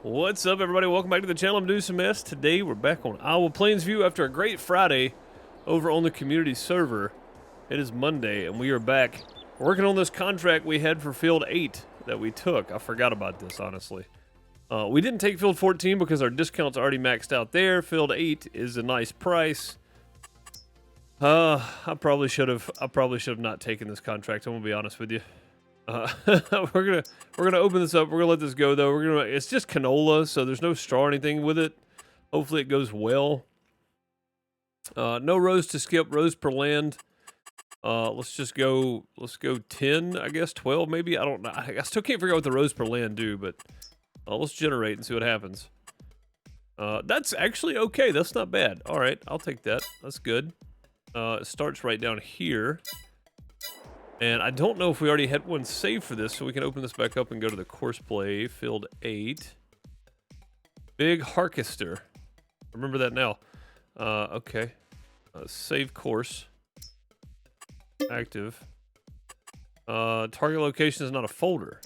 What's up, everybody? Welcome back to the channel. I'm doing some mess. Today we're back on Iowa Plains View after a great Friday over on the community server. It is Monday and we are back working on this contract we had for Field 8 that we took. I forgot about this, honestly. We didn't take Field 14 because our discount's already maxed out there. Field 8 is a nice price. I probably should have not taken this contract. I'm gonna be honest with you. We're gonna open this up. We're gonna let this go though. It's just canola, so there's no straw or anything with it. Hopefully it goes well. No rows to skip, rows per land. Let's go 10, I guess, 12 maybe. I don't know. I still can't figure out what the rows per land do, but let's generate and see what happens. That's actually okay. That's not bad. All right, I'll take that. That's good. It starts right down here. And I don't know if we already had one saved for this, so we can open this back up and go to the course play, Field 8. Big Harkester. Remember that now. Okay. Save course. Active. Target location is not a folder.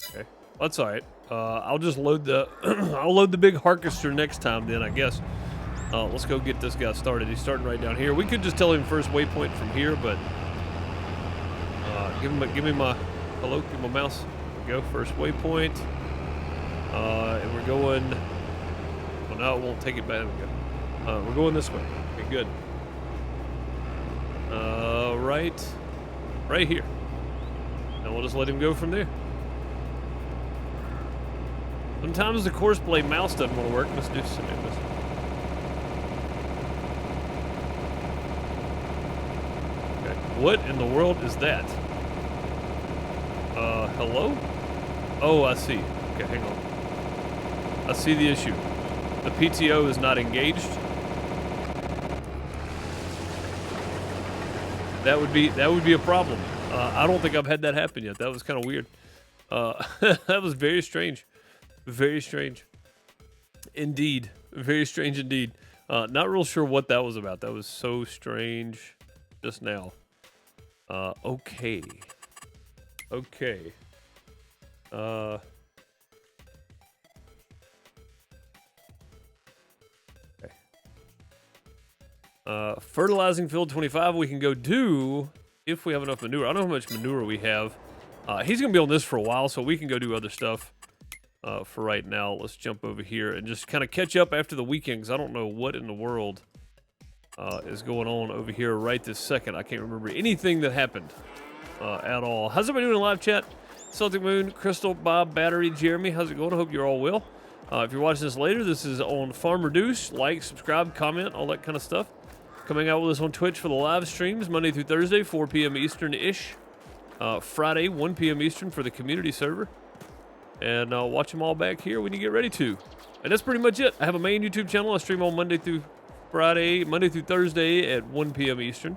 Okay. That's alright. I'll just load the I'll load the Big Harkester next time then, I guess. Let's go get this guy started. He's starting right down here. We could just tell him first waypoint from here, but give me my mouse. There we go, first waypoint. And we're going. Well, now it won't take it back. There we go. We're going this way. Okay, good. Right here. And we'll just let him go from there. Sometimes the course play mouse doesn't want to work. Let's do some of this. Okay. What in the world is that? Hello? Oh, I see. Okay, hang on. I see the issue. The PTO is not engaged. That would be a problem. I don't think I've had that happen yet. That was kind of weird. That was very strange. Very strange. Indeed. Very strange indeed. Not real sure what that was about. That was so strange just now. Okay. Okay. Okay. Fertilizing Field 25 we can go do if we have enough manure. I don't know how much manure we have. He's going to be on this for a while, so we can go do other stuff for right now. Let's jump over here and just kind of catch up after the weekend, because I don't know what in the world is going on over here right this second. I can't remember anything that happened at all. How's everybody doing in live chat? Celtic Moon, Crystal, Bob, Battery, Jeremy, how's it going? I hope you're all well. If you're watching this later, this is on Farm Reduce. Like, subscribe, comment, all that kind of stuff. Coming out with us on Twitch for the live streams, Monday through Thursday, 4 p.m. Eastern-ish. Friday, 1 p.m. Eastern for the community server. And watch them all back here when you get ready to. And that's pretty much it. I have a main YouTube channel. I stream on Monday through Thursday at 1 p.m. Eastern.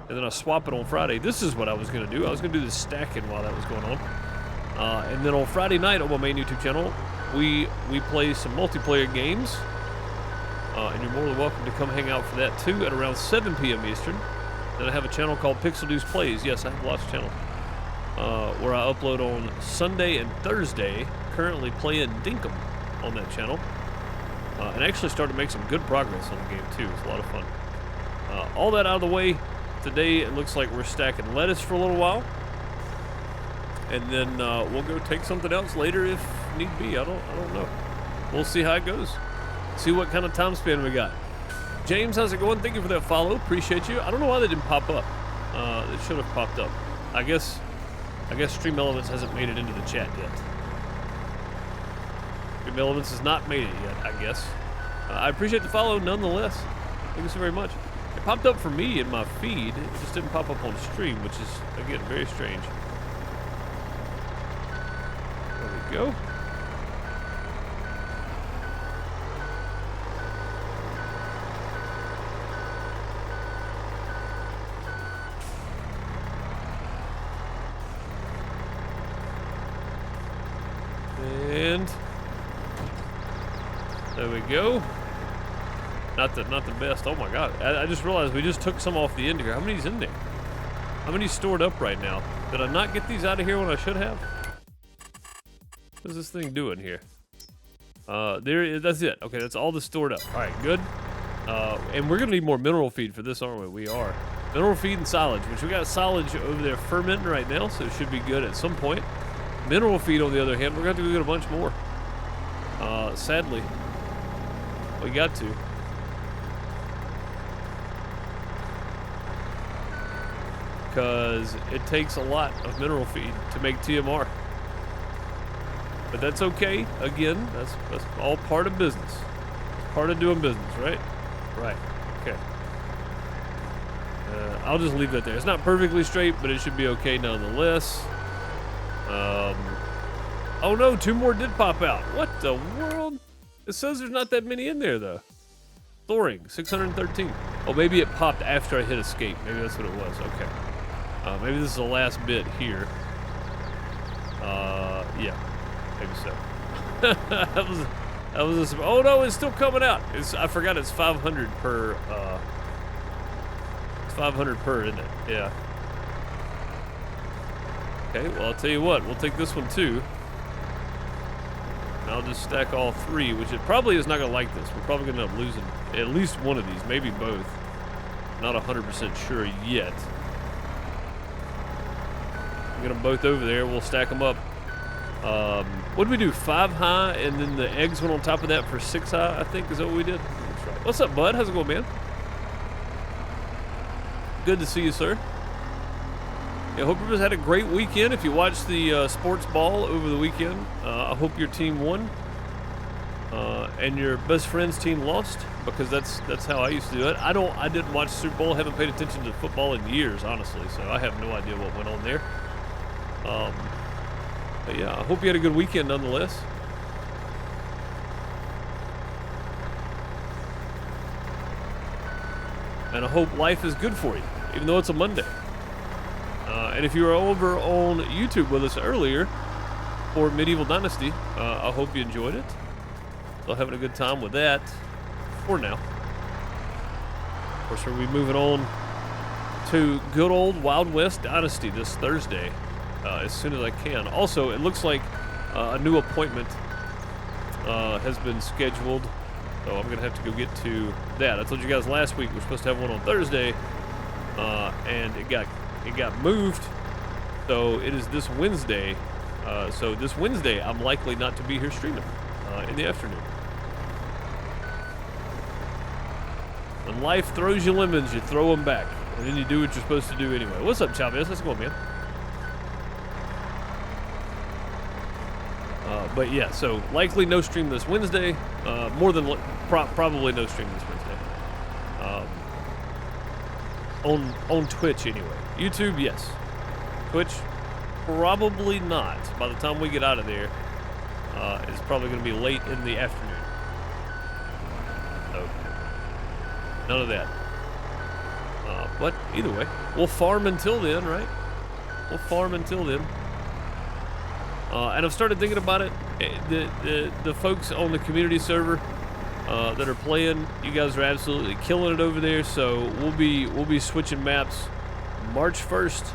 And then I swap it on Friday. This is what I was going to do. I was going to do the stacking while that was going on. And then on Friday night on my main YouTube channel, we play some multiplayer games. And you're more than welcome to come hang out for that too at around 7 p.m. Eastern. Then I have a channel called Pixel Deuce Plays. Yes, I have lots of channels. Where I upload on Sunday and Thursday. Currently playing Dinkum on that channel. And actually started to make some good progress on the game too. It's a lot of fun. All that out of the way. Today it looks like we're stacking lettuce for a little while. And then we'll go take something else later if need be. I don't know. We'll see how it goes. See what kind of time span we got. James, how's it going? Thank you for that follow. Appreciate you. I don't know why they didn't pop up. It should have popped up. I guess Stream Elements hasn't made it into the chat yet. Stream Elements has not made it yet, I guess. I appreciate the follow nonetheless. Thank you so very much. It popped up for me in my feed. It just didn't pop up on stream, which is, again, very strange. There we go. And there we go. Not the best. Oh my god. I just realized we just took some off the end here. How many's in there? How many's stored up right now? Did I not get these out of here when I should have? What is this thing doing here? That's it. Okay, that's all that's stored up. All right, good. And we're gonna need more mineral feed for this, aren't we? We are. Mineral feed and silage, which we got silage over there fermenting right now, so it should be good at some point. Mineral feed, on the other hand, we're gonna have to go get a bunch more. Sadly, we got to. Because it takes a lot of mineral feed to make TMR. But that's okay. Again, that's all part of business. It's part of doing business, right? Right. Okay. I'll just leave that there. It's not perfectly straight, but it should be okay nonetheless. Oh no, 2 more did pop out. What the world? It says there's not that many in there, though. Thoring, 613. Oh, maybe it popped after I hit escape. Maybe that's what it was. Okay. Maybe this is the last bit here. Yeah. Maybe so. that was a, oh no, it's still coming out. I forgot it's 500 per, it's 500 per, isn't it? Yeah. Okay, well, I'll tell you what, we'll take this one too. And I'll just stack all 3, which it probably is not gonna like this. We're probably gonna end up losing at least one of these, maybe both. Not 100% sure yet. Get them both over there. We'll stack them up. What did we do? 5 high, and then the eggs went on top of that for 6 high, I think is what we did. That's right. What's up, bud? How's it going, man? Good to see you, sir. Yeah, hope everybody's had a great weekend. If you watched the sports ball over the weekend, I hope your team won. And your best friend's team lost, because that's how I used to do it. I didn't watch Super Bowl. Haven't paid attention to football in years, honestly. So I have no idea what went on there. But yeah, I hope you had a good weekend nonetheless. And I hope life is good for you, even though it's a Monday. And if you were over on YouTube with us earlier for Medieval Dynasty, I hope you enjoyed it. Still having a good time with that for now. Of course, we'll be moving on to good old Wild West Dynasty this Thursday as soon as I can. Also, it looks like a new appointment has been scheduled, so I'm going to have to go get to that. I told you guys last week we're supposed to have one on Thursday, and it got moved, so it is this Wednesday. So this Wednesday, I'm likely not to be here streaming in the afternoon. When life throws you lemons, you throw them back, and then you do what you're supposed to do anyway. What's up, Chavez? Let's go, man. But yeah, so likely no stream this Wednesday. More than probably no stream this Wednesday. On Twitch anyway. YouTube, yes. Twitch, probably not. By the time we get out of there, it's probably going to be late in the afternoon. So, none of that. But either way, we'll farm until then, right? We'll farm until then. And I've started thinking about it. The folks on the community server that are playing, you guys are absolutely killing it over there. So we'll be switching maps March 1st.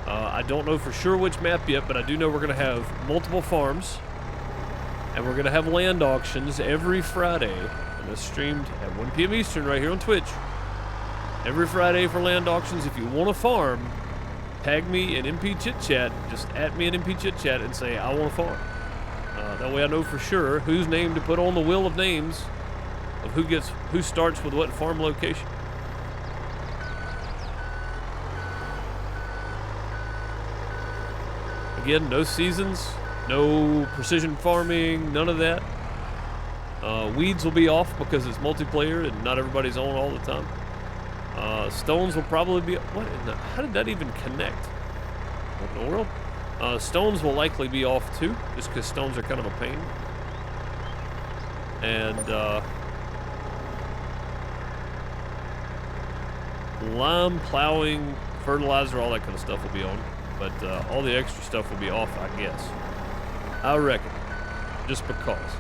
I don't know for sure which map yet, but I do know we're going to have multiple farms, and we're going to have land auctions every Friday. And it's streamed at 1 p.m. Eastern right here on Twitch. Every Friday for land auctions. If you want to farm, tag me in MP Chit Chat. Just at me in MP Chit Chat and say I want to farm. That way I know for sure whose name to put on the wheel of names of who starts with what farm location. Again, no seasons, no precision farming, none of that. Weeds will be off because it's multiplayer and not everybody's on all the time. Stones will probably be... how did that even connect? What in the world? Stones will likely be off too, just because stones are kind of a pain. And lime, plowing, fertilizer, all that kind of stuff will be on. But all the extra stuff will be off, I guess. I reckon. Just because.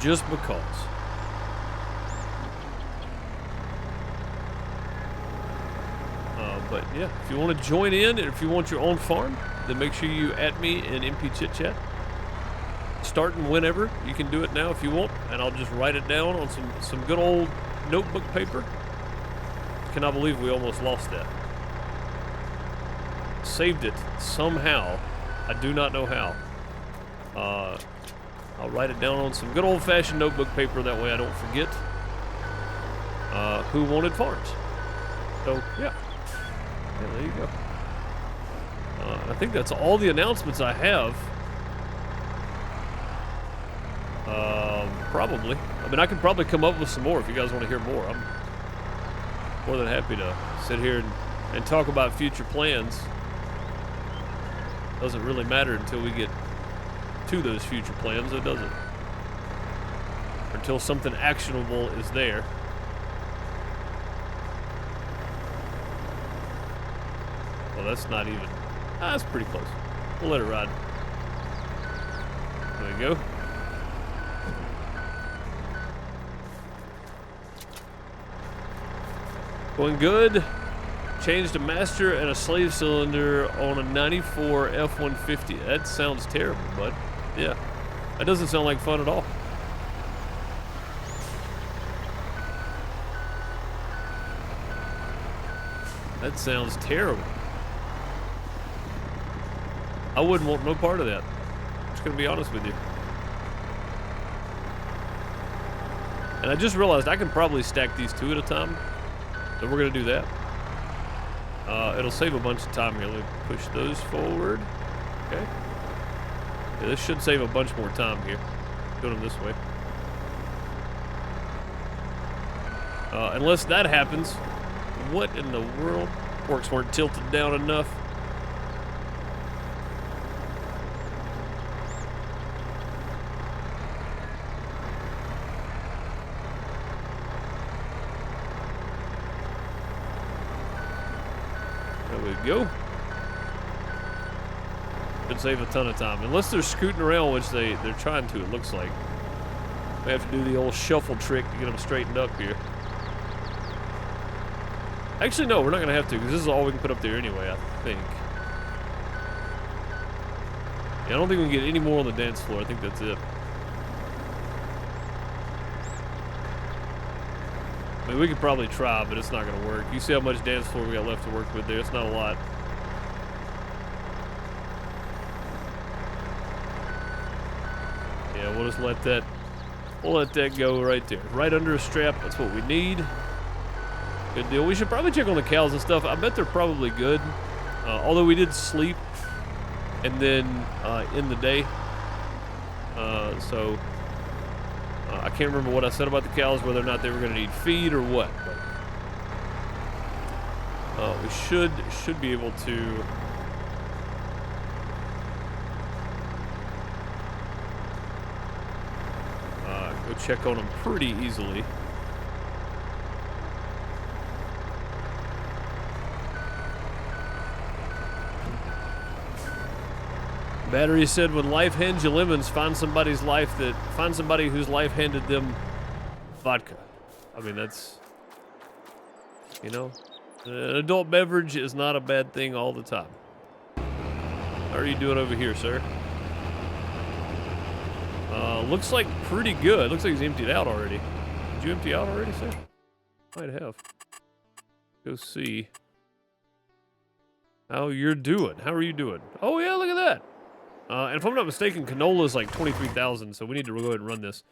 Just because. But yeah, if you want to join in, and if you want your own farm, then make sure you at me in MP Chit Chat. starting whenever. You can do it now if you want, and I'll just write it down on some good old notebook paper. Cannot believe we almost lost that. Saved it somehow. I do not know how. I'll write it down on some good old-fashioned notebook paper. That way I don't forget who wanted farms. So, yeah. There you go. I think that's all the announcements I have. Probably. I mean, I could probably come up with some more if you guys want to hear more. I'm more than happy to sit here and talk about future plans. Doesn't really matter until we get to those future plans, it doesn't. Until something actionable is there. Well, that's not even... that's pretty close. We'll let it ride. There you go. Going good. Changed a master and a slave cylinder on a 94 F-150. That sounds terrible, bud. Yeah. That doesn't sound like fun at all. That sounds terrible. I wouldn't want no part of that. I'm just gonna be honest with you. And I just realized I can probably stack these two at a time. So we're gonna do that. It'll save a bunch of time here. Let me push those forward. Okay. Yeah, this should save a bunch more time here. Doing them this way. Unless that happens. What in the world? Forks weren't tilted down enough. Go. Could save a ton of time. Unless they're scooting around, which they're trying to, it looks like. We have to do the old shuffle trick to get them straightened up here. Actually, no, we're not going to have to, because this is all we can put up there anyway, I think. Yeah, I don't think we can get any more on the dance floor. I think that's it. I mean, we could probably try, but it's not going to work. You see how much dance floor we got left to work with there. It's not a lot. Yeah, we'll just let that go right there. Right under a strap. That's what we need. Good deal. We should probably check on the cows and stuff. I bet they're probably good. Although we did sleep and then in the day. So... I can't remember what I said about the cows, whether or not they were going to need feed or what. But we should be able to go check on them pretty easily. Battery said, when life hands you lemons, find somebody whose life handed them vodka. I mean, that's, you know, an adult beverage is not a bad thing all the time. How are you doing over here, sir? Looks like pretty good. Looks like he's emptied out already. Did you empty out already, sir? Might have. Go see how you're doing. How are you doing? Oh, yeah, look at that. And if I'm not mistaken, canola is like 23,000, so we need to go ahead and run this.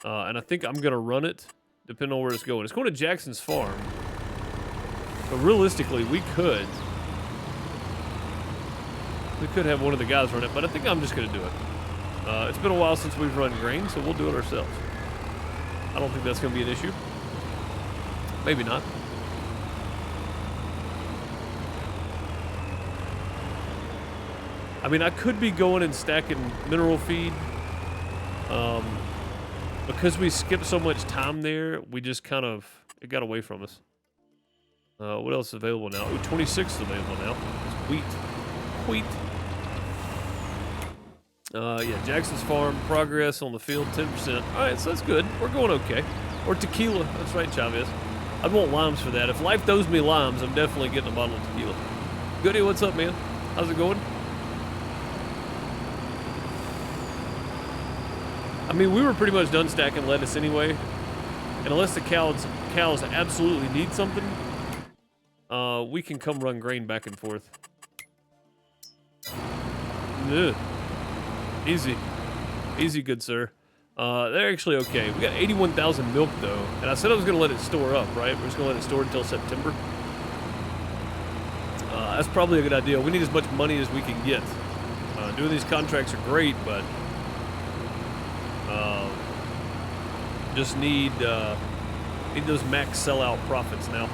And I think I'm going to run it, depending on where it's going. It's going to Jackson's farm. So realistically, we could have one of the guys run it, but I think I'm just going to do it. It's been a while since we've run grain, so we'll do it ourselves. I don't think that's going to be an issue. Maybe not. I mean, I could be going and stacking mineral feed. Because we skipped so much time there, we just kind of, it got away from us. What else is available now? Ooh, 26 is available now. It's wheat. Wheat. Yeah, Jackson's farm, progress on the field, 10%. All right, so that's good. We're going okay. Or tequila. That's right, Chavez. I want limes for that. If life throws me limes, I'm definitely getting a bottle of tequila. Goody, what's up, man? How's it going? I mean, we were pretty much done stacking lettuce anyway. And unless the cows absolutely need something, we can come run grain back and forth. Ugh. Easy. Easy, good sir. They're actually okay. We got 81,000 milk, though. And I said I was going to let it store up, right? We're just going to let it store until September. That's probably a good idea. We need as much money as we can get. Doing these contracts are great, but just need those max sellout profits now.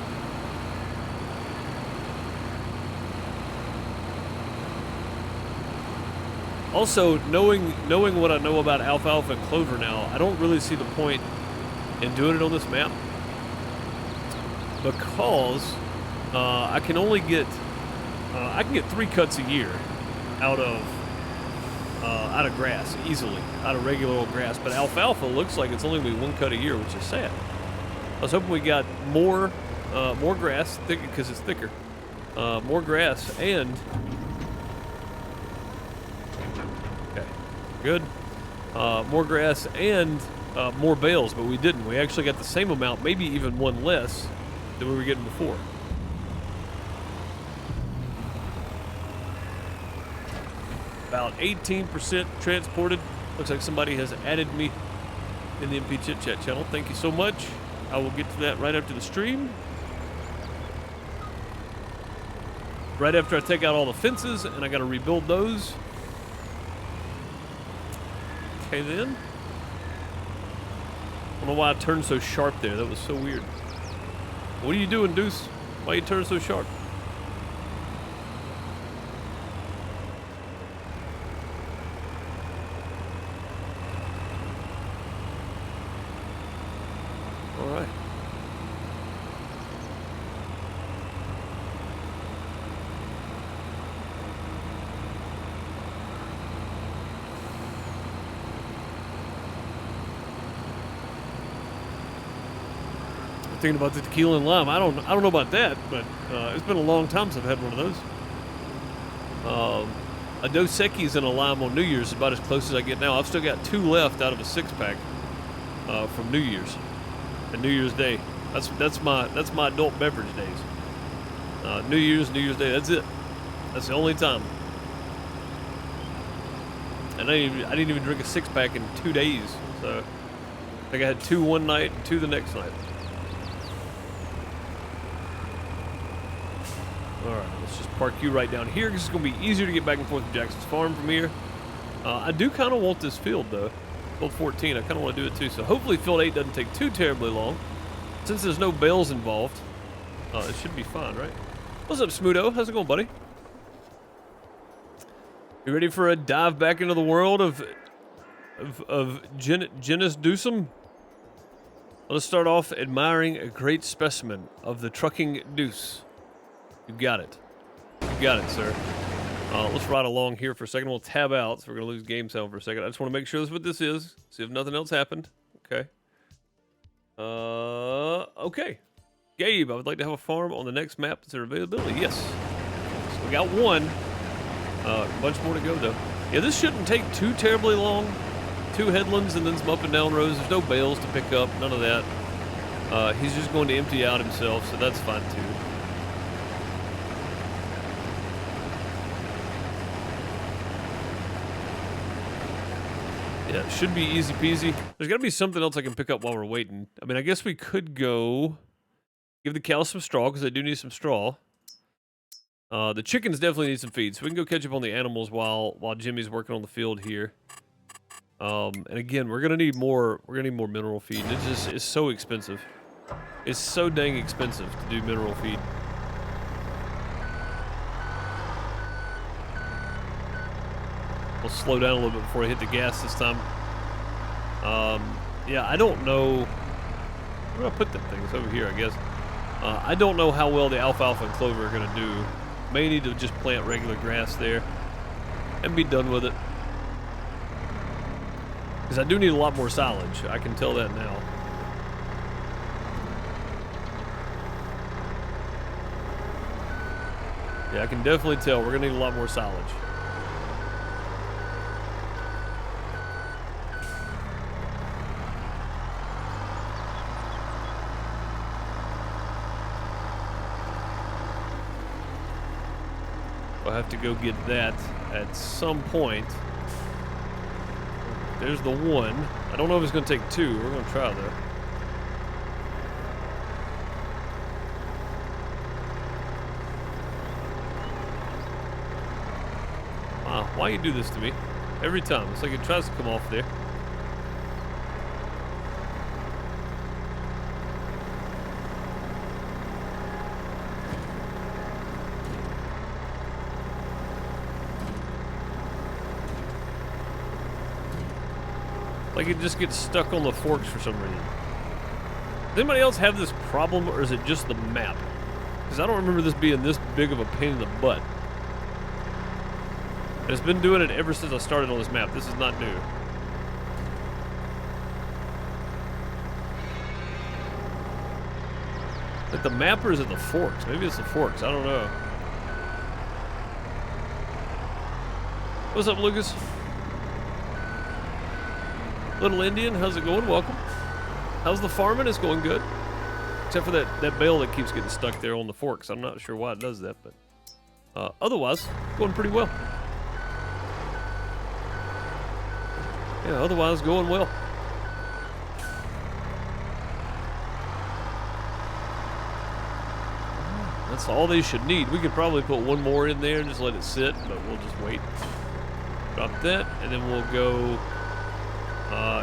Also, knowing what I know about alfalfa and clover now, I don't really see the point in doing it on this map, because I can only get I can get 3 cuts a year out of grass easily, out of regular old grass. But alfalfa looks like it's only gonna be 1 cut a year, which is sad. I was hoping we got more grass, because it's thicker, more grass and. Good. More grass and more bales, but we didn't. We actually got the same amount, maybe even one less than we were getting before. About 18% transported. Looks like somebody has added me in the MP Chit Chat channel. Thank you so much. I will get to that right after the stream. Right after I take out all the fences, and I got to rebuild those. Okay, then. I don't know why I turned so sharp there. That was so weird. What are you doing, Deuce? Why you turn so sharp? All right. Thinking about the tequila and lime. I don't know about that, but it's been a long time since I've had one of those. A Dos Equis and a lime on New Year's is about as close as I get now. I've still got 2 left out of a 6-pack from New Year's and New Year's Day. That's my adult beverage days. New Year's Day. That's it. That's the only time. And I didn't even drink a 6-pack in 2 days. So I think I had 2 one night and 2 the next night. Alright, let's just park you right down here, because it's going to be easier to get back and forth to Jackson's farm from here. I do kind of want this field, though. Field 14, I kind of want to do it too. So hopefully field 8 doesn't take too terribly long. Since there's no bales involved, it should be fine, right? What's up, Smudo? How's it going, buddy? You ready for a dive back into the world of genus Deucem? Let's start off admiring a great specimen of the trucking deuce. You got it. You got it, sir. Let's ride along here for a second. We'll tab out, so we're going to lose game sound for a second. I just want to make sure this is what this is. See if nothing else happened. Okay. Okay. Gabe, I would like to have a farm on the next map. Is there availability? Yes. So we got 1. A bunch more to go, though. Yeah, this shouldn't take too terribly long. 2 headlands and then some up and down rows. There's no bales to pick up. None of that. He's just going to empty out himself, so that's fine, too. Yeah, it should be easy peasy. There's got to be something else I can pick up while we're waiting. I mean, I guess we could go give the cows some straw, because they do need some straw. The chickens definitely need some feed, so we can go catch up on the animals while Jimmy's working on the field here. And again, we're gonna need more. We're gonna need more mineral feed. It's so expensive. It's so dang expensive to do mineral feed. We'll slow down a little bit before I hit the gas this time. Yeah, I don't know. Where do I put that thing? It's over here, I guess. I don't know how well the alfalfa and clover are going to do. May need to just plant regular grass there and be done with it. Because I do need a lot more silage. I can tell that now. Yeah, I can definitely tell we're going to need a lot more silage. I have to go get that at some point. There's the one. I don't know if it's going to take two. We're going to try, though. Wow, why you do this to me? Every time. It's like it tries to come off there. Like it just gets stuck on the forks for some reason. Does anybody else have this problem, or is it just the map? Because I don't remember this being this big of a pain in the butt. And it's been doing it ever since I started on this map. This is not new. Is it the map or is it the forks? Maybe it's the forks. I don't know. What's up, Lucas? Little Indian, how's it going? Welcome. How's the farming? It's going good. Except for that bale that keeps getting stuck there on the forks. I'm not sure why it does that, but otherwise, going pretty well. Yeah, otherwise going well. That's all they should need. We could probably put one more in there and just let it sit, but we'll just wait. Drop that, and then we'll go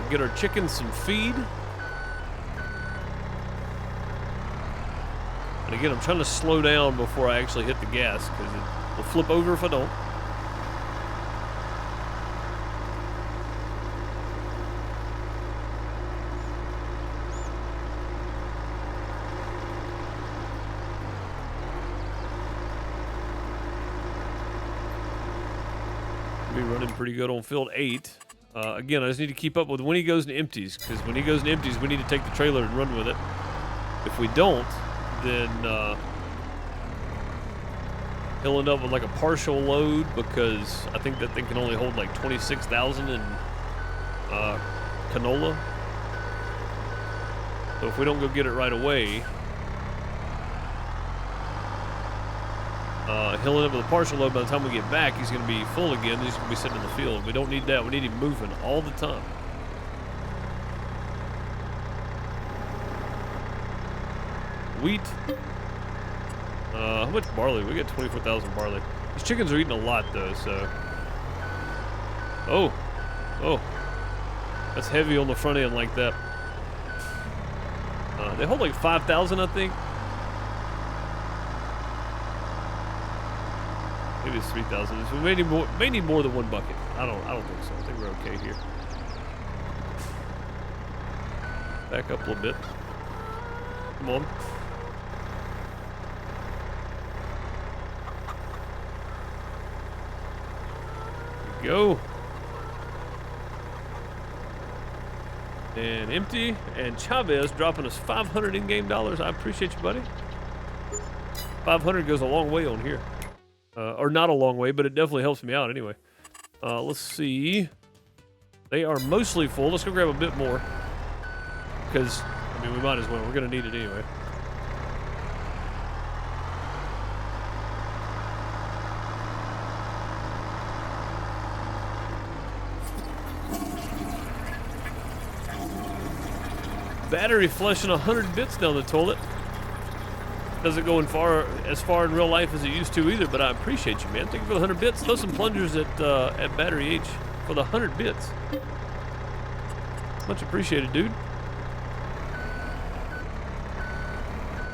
get our chickens some feed. And again, I'm trying to slow down before I actually hit the gas, because it will flip over if I don't. Be running pretty good on field 8. Again, I just need to keep up with when he goes and empties, because when he goes and empties, we need to take the trailer and run with it. If we don't, then he'll end up with like a partial load, because I think that thing can only hold like 26,000 in canola. So if we don't go get it right away, he'll end up with a partial load. By the time we get back, he's going to be full again. He's going to be sitting in the field. We don't need that. We need him moving all the time. Wheat. How much barley? We got 24,000 barley. These chickens are eating a lot, though, so. Oh. That's heavy on the front end like that. They hold like 5,000, I think. Maybe it's 3,000. So we may need more than one bucket. I don't think so. I think we're okay here. Back up a little bit. Come on. There we go. And empty. And Chavez dropping us 500 in-game dollars. I appreciate you, buddy. 500 goes a long way on here. Or not a long way, but it definitely helps me out anyway. Let's see. They are mostly full. Let's go grab a bit more. Because, I mean, we might as well. We're going to need it anyway. Battery flushing 100 bits down the toilet. Doesn't go as far in real life as it used to either, but I appreciate you, man. Thank you for the 100 bits. Throw some plungers at Battery H for the 100 bits. Much appreciated, dude.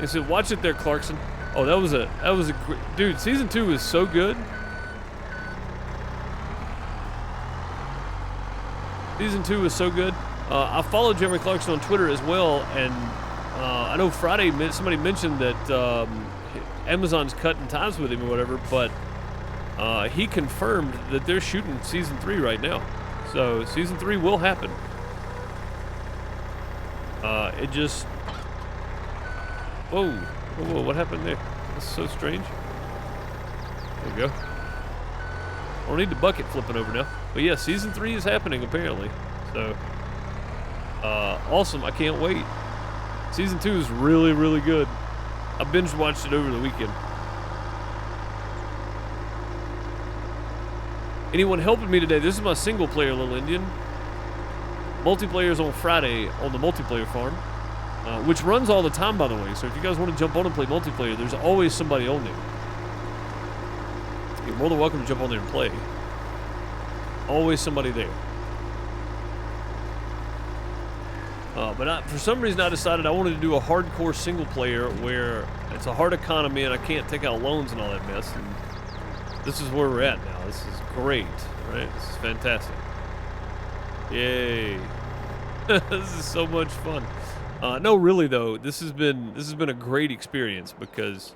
He said, "Watch it there, Clarkson." Oh, that was a great, dude. Season 2 is so good. Season 2 is so good. I follow Jeremy Clarkson on Twitter as well, and I know Friday somebody mentioned that Amazon's cutting ties with him or whatever, but he confirmed that they're shooting season 3 right now. So season 3 will happen. It just... Whoa, what happened there? That's so strange. There we go. I don't need the bucket flipping over now. But yeah, season 3 is happening apparently. So, awesome, I can't wait. Season 2 is really, really good. I binge watched it over the weekend. Anyone helping me today? This is my single player, Little Indian. Multiplayer's on Friday on the multiplayer farm, which runs all the time, by the way. So if you guys want to jump on and play multiplayer, there's always somebody on there. You're more than welcome to jump on there and play. Always somebody there. But for some reason, I decided I wanted to do a hardcore single player where it's a hard economy and I can't take out loans and all that mess. And this is where we're at now. This is great, right? This is fantastic. Yay! This is so much fun. No, really though, this has been a great experience because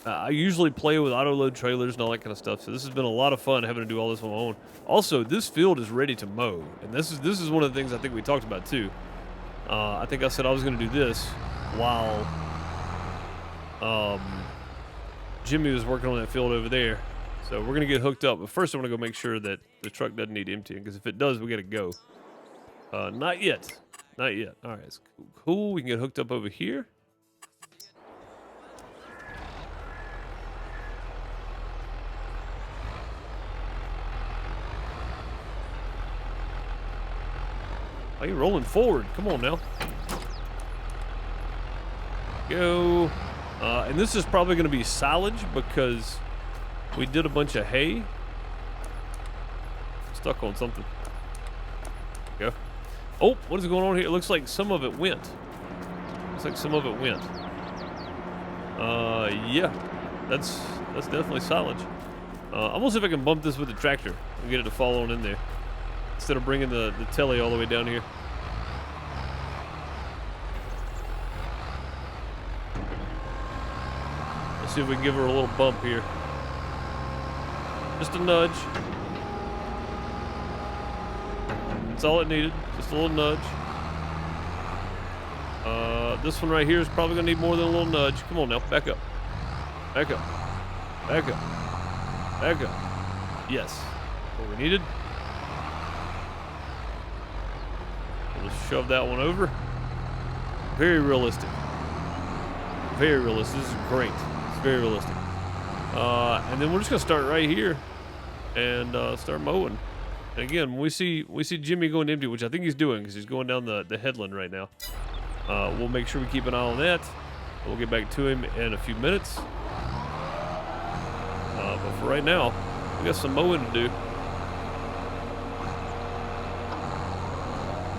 I usually play with auto-load trailers and all that kind of stuff, so this has been a lot of fun having to do all this on my own. Also, this field is ready to mow, and this is one of the things I think we talked about too. I think I said I was going to do this while Jimmy was working on that field over there. So we're going to get hooked up, but first I want to go make sure that the truck doesn't need emptying, because if it does, we got to go. Not yet. Not yet. All right, it's cool. We can get hooked up over here. Are you rolling forward? Come on now. Go. And this is probably going to be silage because we did a bunch of hay. Stuck on something. Go. Oh, what is going on here? It looks like some of it went. Looks like some of it went. Yeah. That's definitely silage. I'm gonna see if I can bump this with the tractor and get it to fall on in there, instead of bringing the telly all the way down here. Let's see if we can give her a little bump here. Just a nudge. That's all it needed. Just a little nudge. This one right here is probably going to need more than a little nudge. Come on now. Back up. Back up. Back up. Back up. Yes. What we needed. We'll just shove that one over. Very realistic. Very realistic. This is great. It's very realistic. And then we're just gonna start right here and start mowing. And again, when we see Jimmy going empty, which I think he's doing because he's going down the headland right now. We'll make sure we keep an eye on that. We'll get back to him in a few minutes. But for right now, we got some mowing to do.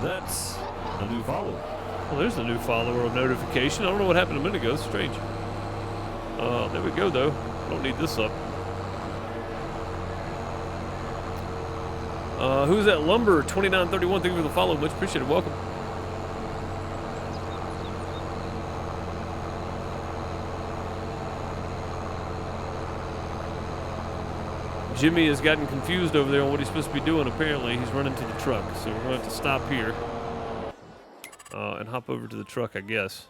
That's a new follower. Well, there's the new follower notification. I don't know what happened a minute ago. It's strange. There we go, though. I don't need this up. Who's that? Lumber 2931. Thank you for the follow. Much appreciated. Welcome. Jimmy has gotten confused over there on what he's supposed to be doing. Apparently, he's running to the truck. So we're going to have to stop here and hop over to the truck, I guess.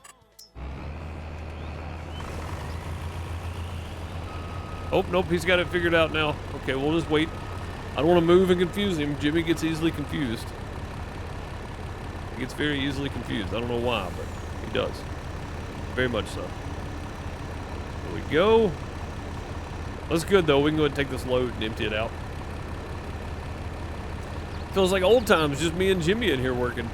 Oh, nope, he's got it figured out now. Okay, we'll just wait. I don't want to move and confuse him. Jimmy gets easily confused. He gets very easily confused. I don't know why, but he does. Very much so. There we go. That's good, though. We can go ahead and take this load and empty it out. Feels like old times, just me and Jimmy in here working.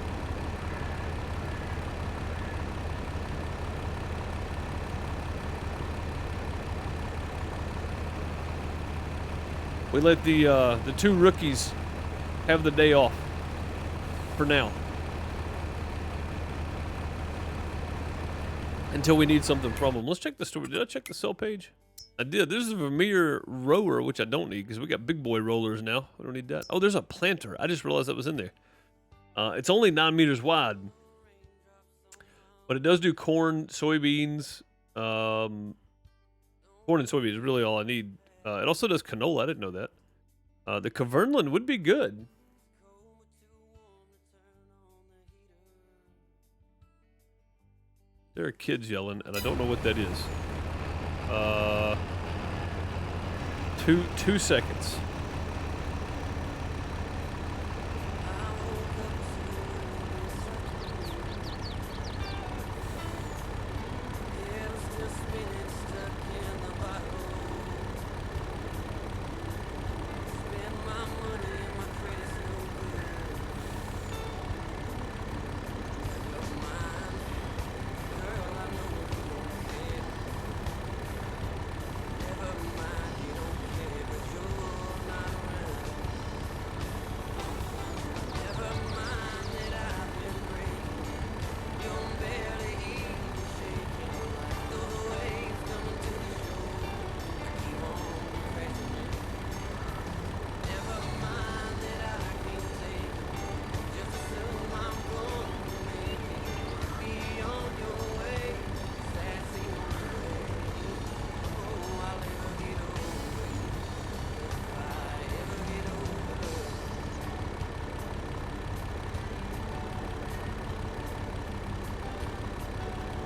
We let the two rookies have the day off for now. Until we need something from them. Let's check the store. Did I check the sell page? I did. This is a Vermeer rower, which I don't need because we got big boy rollers now. We don't need that. Oh, there's a planter. I just realized that was in there. It's only 9 meters wide. But it does do corn, soybeans. Corn and soybeans is really all I need. It also does canola. I didn't know that. The Kverneland would be good. There are kids yelling, and I don't know what that is. 2 seconds.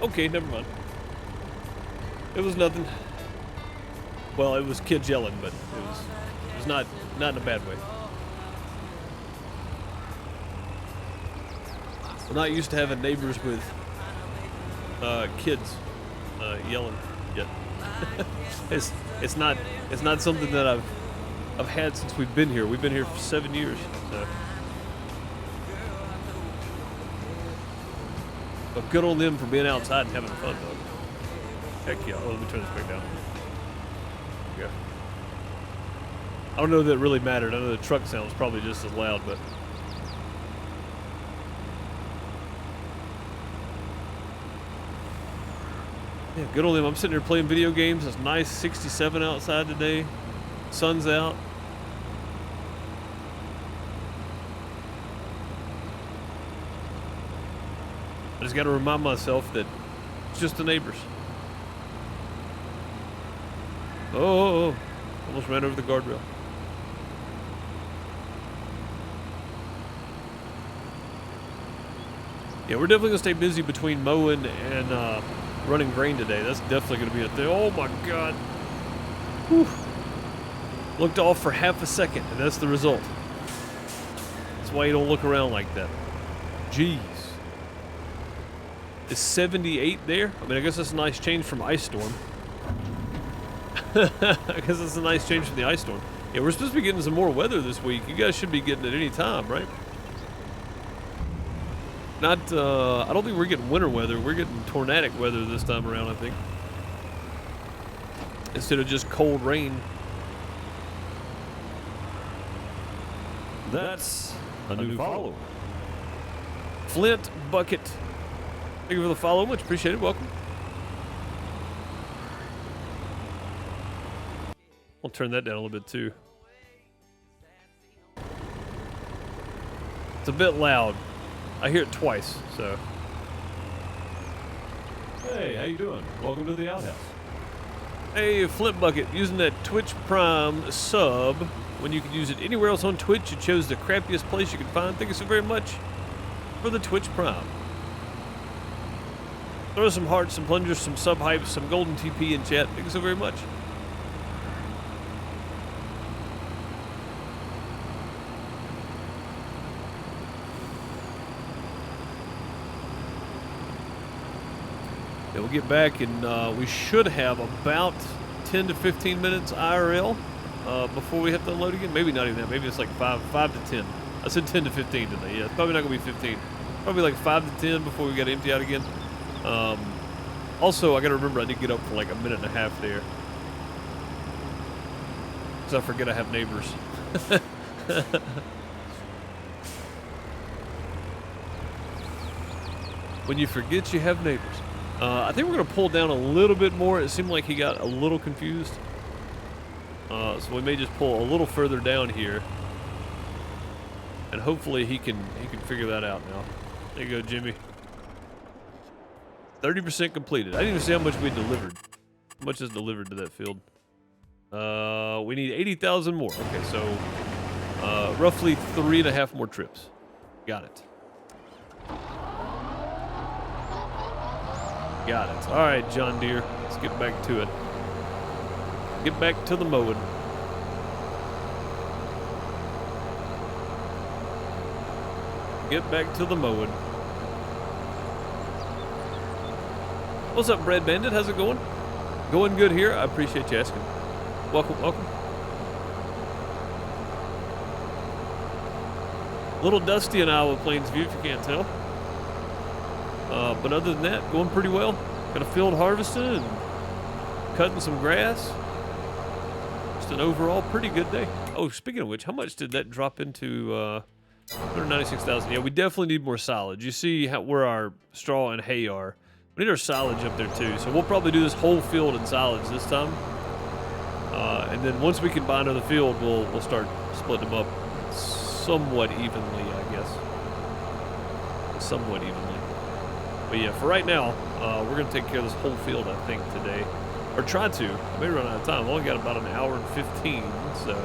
Okay, never mind. It was nothing. Well, it was kids yelling, but it was not in a bad way. I'm not used to having neighbors with kids yelling yet. it's not something that I've had since we've been here. We've been here for 7 years. So. But good on them for being outside and having fun, though. Heck yeah. Oh, let me turn this back down. Yeah. I don't know that it really mattered. I know the truck sounds probably just as loud, but. Yeah, good on them. I'm sitting here playing video games. It's nice 67 outside today. Sun's out. I just got to remind myself that it's just the neighbors. Oh. Almost ran over the guardrail. Yeah, we're definitely going to stay busy between mowing and running grain today. That's definitely going to be a thing. Oh my God. Whew. Looked off for half a second, and that's the result. That's why you don't look around like that. Jeez. Is 78 there? I mean, I guess that's a nice change from ice storm. I guess that's a nice change from the ice storm. Yeah, we're supposed to be getting some more weather this week. You guys should be getting it any time, right? Not, I don't think we're getting winter weather. We're getting tornadic weather this time around, I think. Instead of just cold rain. That's a new follower. Flint Bucket. Thank you for the follow. Much appreciated. Welcome. I'll turn that down a little bit too. It's a bit loud. I hear it twice, so. Hey, how you doing? Welcome to the outhouse. Hey, Flint Bucket, using that Twitch Prime sub when you could use it anywhere else on Twitch. You chose the crappiest place you could find. Thank you so very much for the Twitch Prime. Throw some hearts, some plungers, some sub hypes, some golden TP in chat. Thank you so very much. Yeah, we'll get back and we should have about 10 to 15 minutes IRL before we have to unload again. Maybe not even that. Maybe it's like 5 to 10. I said 10 to 15 today. Yeah, it's probably not going to be 15. Probably like 5 to 10 before we got to empty out again. Also, I got to remember I did get up for like a minute and a half there. Because I forget I have neighbors. When you forget you have neighbors. I think we're going to pull down a little bit more. It seemed like he got a little confused. So we may just pull a little further down here. And hopefully he can figure that out now. There you go, Jimmy. 30% completed. I didn't even see how much we delivered. How much is delivered to that field? We need 80,000 more. Okay, so roughly 3.5 more trips. Got it. Got it. All right, John Deere. Let's get back to it. Get back to the mowing. Get back to the mowing. What's up, Bread Bandit? How's it going? Going good here. I appreciate you asking. Welcome, welcome. A little dusty in Iowa Plains View, if you can't tell. But other than that, going pretty well. Got a field harvesting and cutting some grass. Just an overall pretty good day. Oh, speaking of which, how much did that drop into 196,000? Yeah, we definitely need more silage. You see where our straw and hay are. We need our silage up there too. So we'll probably do this whole field in silage this time. And then once we can buy another field, we'll start splitting them up somewhat evenly, I guess. Somewhat evenly. But yeah, for right now, we're going to take care of this whole field, I think, today. Or try to. I may run out of time. I've only got about an hour and 15, so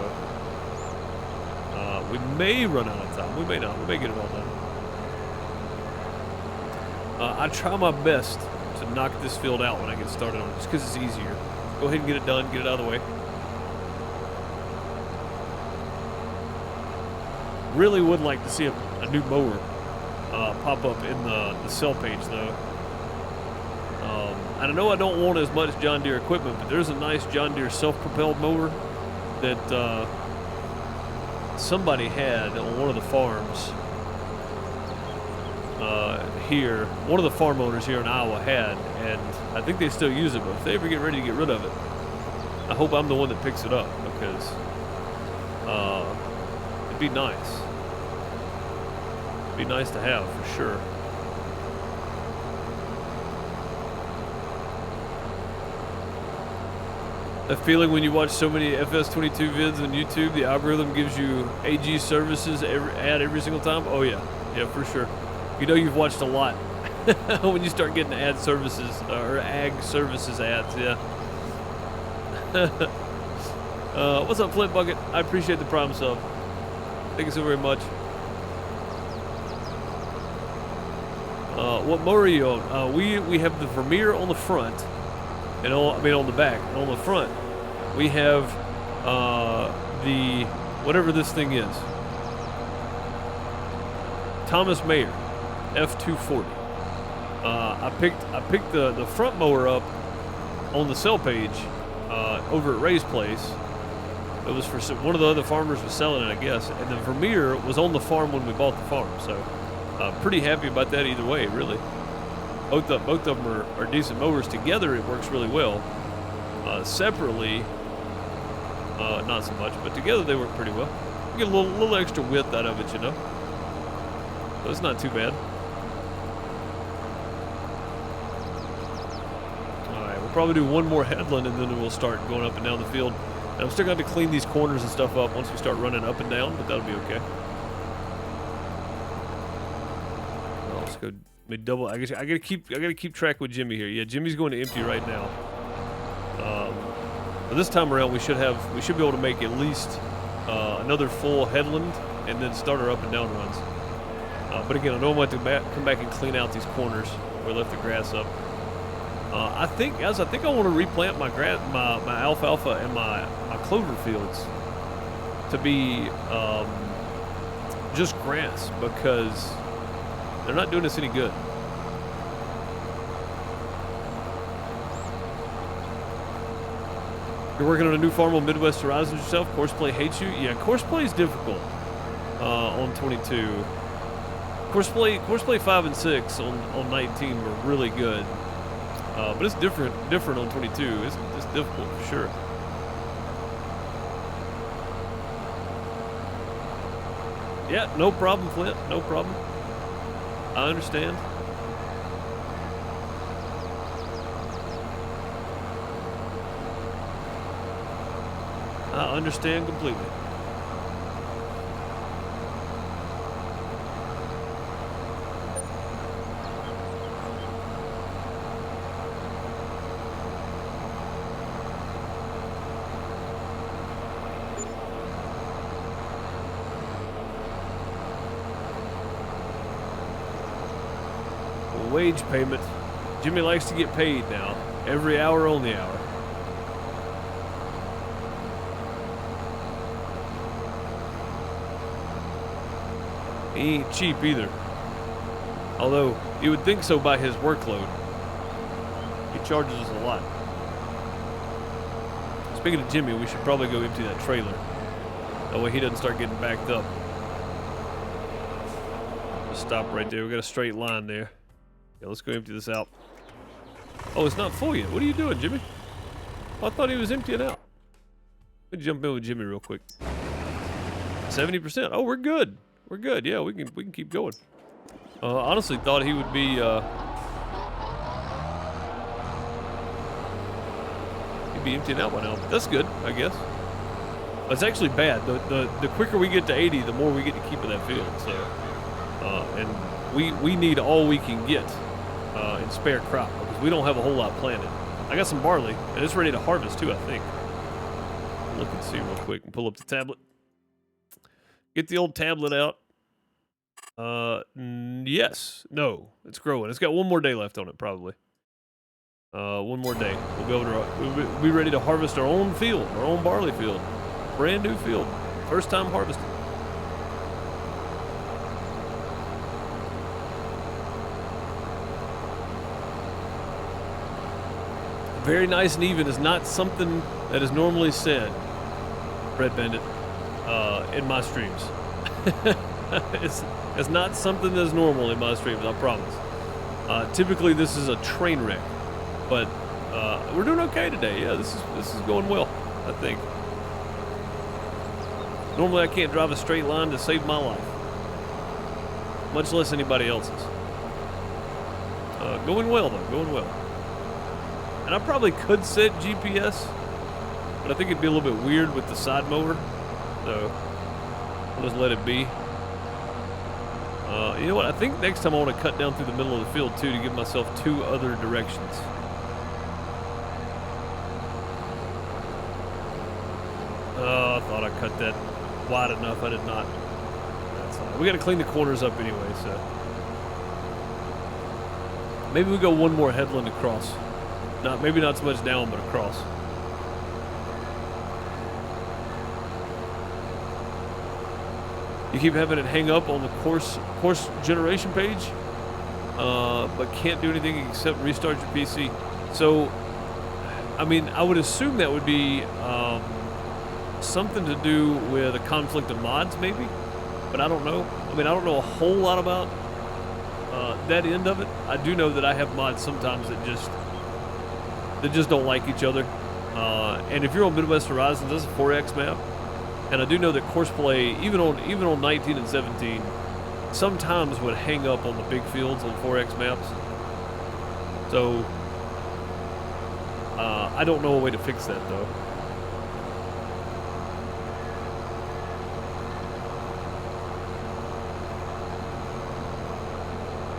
we may run out of time. We may not. We may get it all done. I try my best to knock this field out when I get started on it, just because it's easier. Go ahead and get it done, get it out of the way. Really would like to see a new mower pop up in the sell page, though. I know I don't want as much John Deere equipment, but there's a nice John Deere self-propelled mower that somebody had on one of the farms here. One of the farm owners here in Iowa had, and I think they still use it, but if they ever get ready to get rid of it, I hope I'm the one that picks it up, because it'd be nice. It'd be nice to have, for sure. That feeling when you watch so many FS22 vids on YouTube, the algorithm gives you AG services ad every single time? Oh yeah, yeah, for sure. You know you've watched a lot when you start getting ad services, or ag services ads, yeah. What's up, Flint Bucket? I appreciate the prime sub. Thank you so very much. What mower are you on? We have the Vermeer on the front, and on the back. And on the front, we have the whatever this thing is, Thomas Mayer F240. I picked the front mower up on the sell page over at Ray's place. It was for one of the other farmers was selling it, I guess, and the Vermeer was on the farm when we bought the farm. So pretty happy about that either way, really. Both of them are decent mowers. Together, it works really well. Separately, not so much, but together they work pretty well. You get a little extra width out of it, you know. So it's not too bad. All right, we'll probably do one more headland, and then we'll start going up and down the field. And I'm still going to have to clean these corners and stuff up once we start running up and down, but that'll be okay. Well, let's go. Double. I guess I gotta keep track with Jimmy here. Yeah, Jimmy's going to empty right now. But this time around, we should be able to make at least another full headland and then start our up and down runs. But again, I know I'm going to come back and clean out these corners where I left the grass up. I think I want to replant my alfalfa and my clover fields to be just grass, because they're not doing us any good. You're working on a new farm on Midwest Horizons yourself? Courseplay hates you? Yeah, Courseplay is difficult on 22. Courseplay 5 and 6 on 19 were really good. But it's different on 22. It's difficult for sure. Yeah, no problem, Flint. No problem. I understand. I understand completely. Wage payment. Jimmy likes to get paid now. Every hour on the hour. He ain't cheap either. Although, you would think so by his workload. He charges us a lot. Speaking of Jimmy, we should probably go empty that trailer. That way he doesn't start getting backed up. Just stop right there. We got a straight line there. Yeah, let's go empty this out. Oh, it's not full yet. What are you doing, Jimmy? Oh, I thought he was emptying out. Let me jump in with Jimmy real quick. 70%. Oh, we're good. We're good. Yeah, we can keep going. Honestly, thought he would be he'd be emptying out by now. That's good, I guess. It's actually bad. The quicker we get to 80, the more we get to keep in that field. So, and we need all we can get in spare crop, because we don't have a whole lot planted. I got some barley, and it's ready to harvest too, I think. Look and see real quick and pull up the tablet. Get the old tablet out. Yes. No. It's growing. It's got one more day left on it, probably. One more day. We'll be ready to harvest our own field, our own barley field. Brand new field. First time harvesting. Very nice and even is not something that is normally said, Red Bandit, in my streams. It's not something that's normal in my streams, I promise. Typically this is a train wreck, but we're doing okay today. Yeah, this is going well, I think. Normally I can't drive a straight line to save my life, much less anybody else's. Going well though, going well. And I probably could set GPS, but I think it'd be a little bit weird with the side mower, so I'll just let it be. You know what? I think next time I want to cut down through the middle of the field too to give myself 2 other directions. Oh, I thought I cut that wide enough. I did not. That's all right. We got to clean the corners up anyway, so maybe we go one more headland across. Maybe not so much down, but across. You keep having it hang up on the course generation page, but can't do anything except restart your PC. So, I mean, I would assume that would be something to do with a conflict of mods, maybe, but I don't know. I mean, I don't know a whole lot about that end of it. I do know that I have mods sometimes that just don't like each other. And if you're on Midwest Horizons, that's a 4X map. And I do know that Courseplay, even on 19 and 17, sometimes would hang up on the big fields on 4X maps. So I don't know a way to fix that though.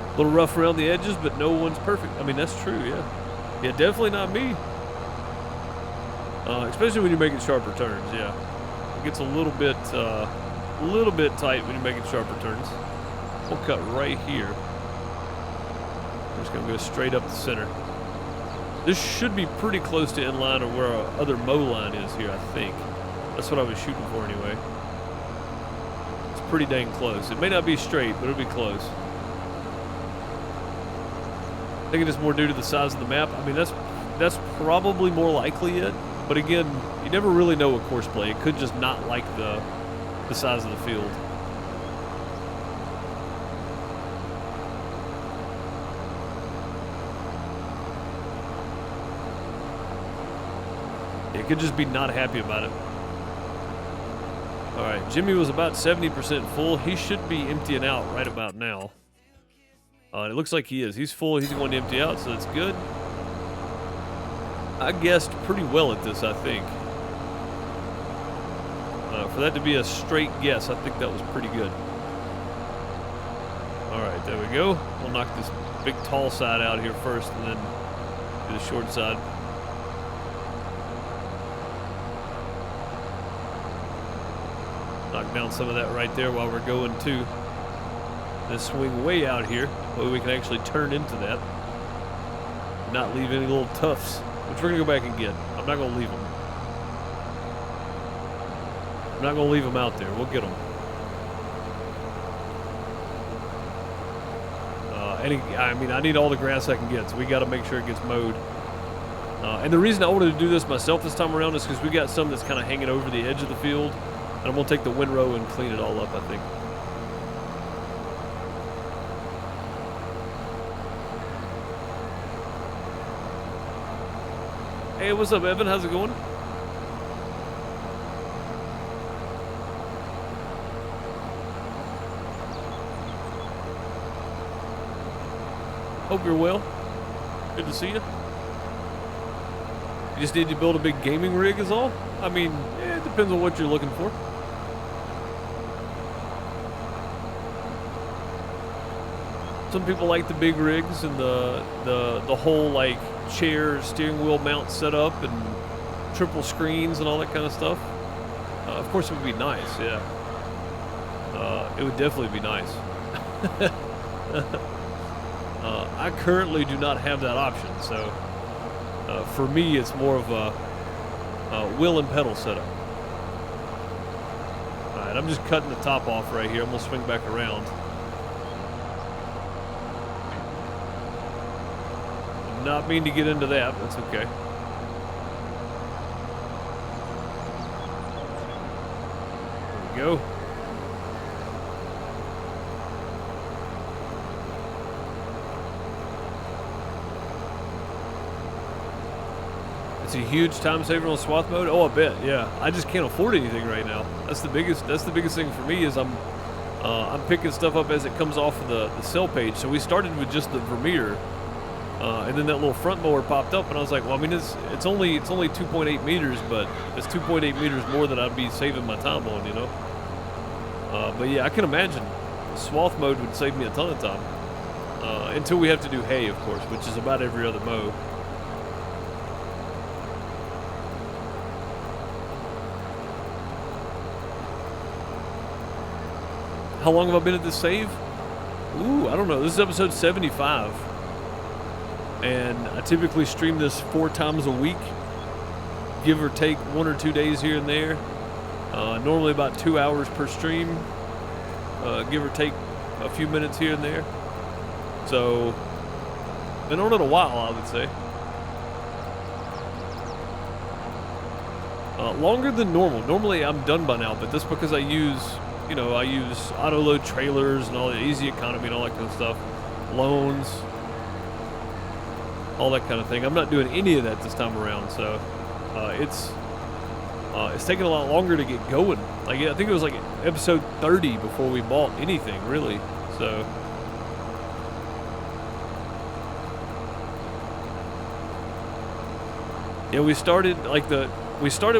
A little rough around the edges, but no one's perfect. I mean, that's true, yeah. Yeah, definitely not me. Especially when you're making sharper turns, yeah. It gets a little bit tight when you're making sharper turns. We'll cut right here. We're just gonna go straight up the center. This should be pretty close to inline or where our other mow line is here, I think. That's what I was shooting for anyway. It's pretty dang close. It may not be straight, but it'll be close. I think it's more due to the size of the map. I mean, that's probably more likely it. But again, you never really know with Courseplay. It could just not like the size of the field. It could just be not happy about it. All right, Jimmy was about 70% full. He should be emptying out right about now. It looks like he is. He's full. He's going to empty out, so that's good. I guessed pretty well at this, I think. For that to be a straight guess, I think that was pretty good. All right, there we go. We'll knock this big tall side out here first and then do the short side. Knock down some of that right there while we're going too. Then swing way out here, so we can actually turn into that. Not leave any little tufts, which we're gonna go back and get. I'm not gonna leave them. I'm not gonna leave them out there. We'll get them. I mean, I need all the grass I can get, so we got to make sure it gets mowed. And the reason I wanted to do this myself this time around is because we got some that's kind of hanging over the edge of the field, and I'm gonna take the windrow and clean it all up, I think. Hey, what's up, Evan? How's it going? Hope you're well. Good to see you. You just need to build a big gaming rig is all? I mean, yeah, it depends on what you're looking for. Some people like the big rigs and the whole like chair, steering wheel mount setup and triple screens and all that kind of stuff. Of course, it would be nice, yeah. It would definitely be nice. I currently do not have that option, so For me, it's more of a wheel and pedal setup. All right, I'm just cutting the top off right here. I'm gonna swing back around. Did not mean to get into that. That's okay. There we go. It's a huge time saver on swath mode. Oh, I bet. Yeah, I just can't afford anything right now. That's the biggest thing for me is I'm picking stuff up as it comes off of the sell page. So we started with just the Vermeer, and then that little front mower popped up, and I was like, well, I mean, it's only 2.8 meters, but it's 2.8 meters more than I'd be saving my time on, you know. But yeah, I can imagine swath mode would save me a ton of time until we have to do hay, of course, which is about every other mow. How long have I been at this save? Ooh, I don't know. This is episode 75. And I typically stream this 4 times a week, give or take 1 or 2 days here and there. Normally about 2 hours per stream, give or take a few minutes here and there. So, been on it a while, I would say. Longer than normal. Normally I'm done by now, but that's because I use auto load trailers and all the easy economy and all that kind of stuff, loans, all that kind of thing. I'm not doing any of that this time around, so it's taking a lot longer to get going. Like, I think it was like episode 30 before we bought anything, really. So yeah, we started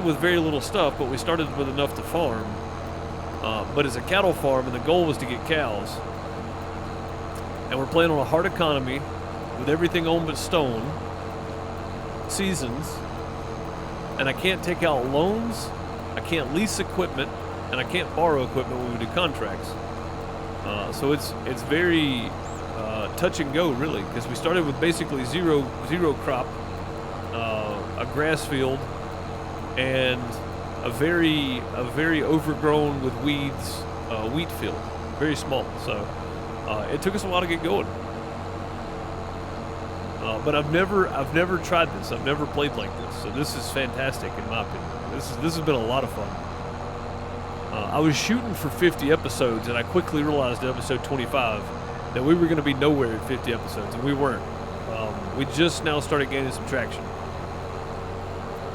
with very little stuff, but we started with enough to farm. But it's a cattle farm, and the goal was to get cows. And we're playing on a hard economy with everything owned but stone, seasons, and I can't take out loans, I can't lease equipment, and I can't borrow equipment when we do contracts. So it's very touch and go, really, because we started with basically zero crop, a grass field, and a very overgrown with weeds wheat field, very small. So it took us a while to get going. But I've never tried this. I've never played like this. So this is fantastic in my opinion. This has been a lot of fun. I was shooting for 50 episodes, and I quickly realized at episode 25 that we were going to be nowhere at 50 episodes, and we weren't. We just now started gaining some traction.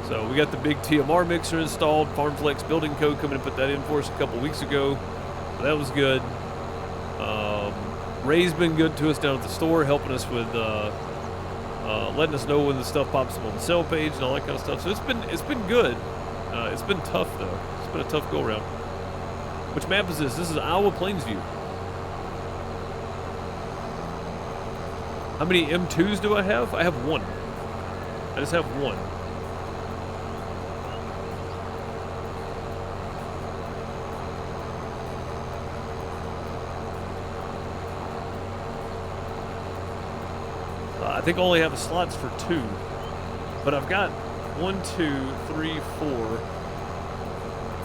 So we got the big TMR mixer installed. FarmFlex Building Code coming to put that in for us a couple weeks ago. So that was good. Ray's been good to us down at the store, helping us with letting us know when the stuff pops up on the sell page and all that kind of stuff. So it's been good. It's been tough though. It's been a tough go around. Which map is this? This is Iowa Plainsview. How many M2s do I have? I have 1. I just have 1. I think I only have the slots for 2, but I've got 1, 2, 3, 4,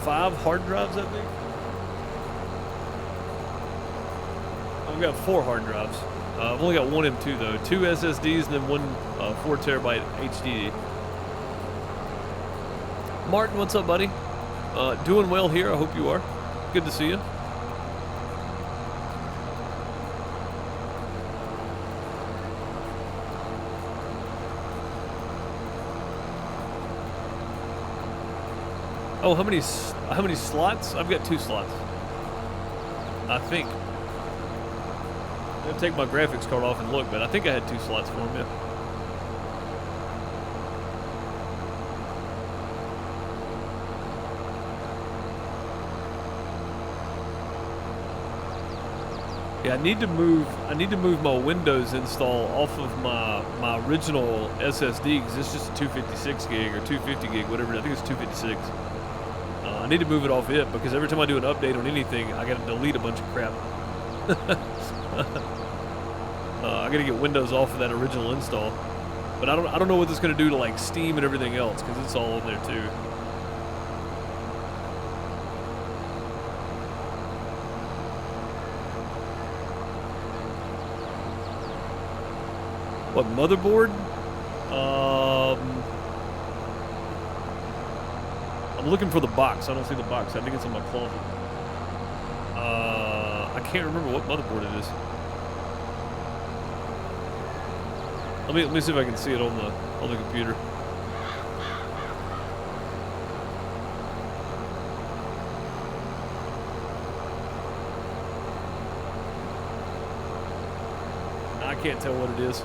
5 hard drives, I think. I've got 4 hard drives. I've only got 1 M2 though, 2 SSDs and then 1 4 terabyte HDD. Martin, what's up, buddy? Doing well here. I hope you are. Good to see you. Oh, how many slots? I've got 2 slots, I think. I'm gonna take my graphics card off and look, but I think I had 2 slots for them, yeah. Yeah, I need to move my Windows install off of my original SSD because it's just a 256 gig or 250 gig, whatever. I think it's 256. I need to move it off it because every time I do an update on anything, I got to delete a bunch of crap. I got to get Windows off of that original install. But I don't know what this is gonna do to like steam and everything else because it's all in there too. What motherboard? I'm looking for the box. I don't see the box. I think it's in my closet. I can't remember what motherboard it is. Let me see if I can see it on the computer. I can't tell what it is.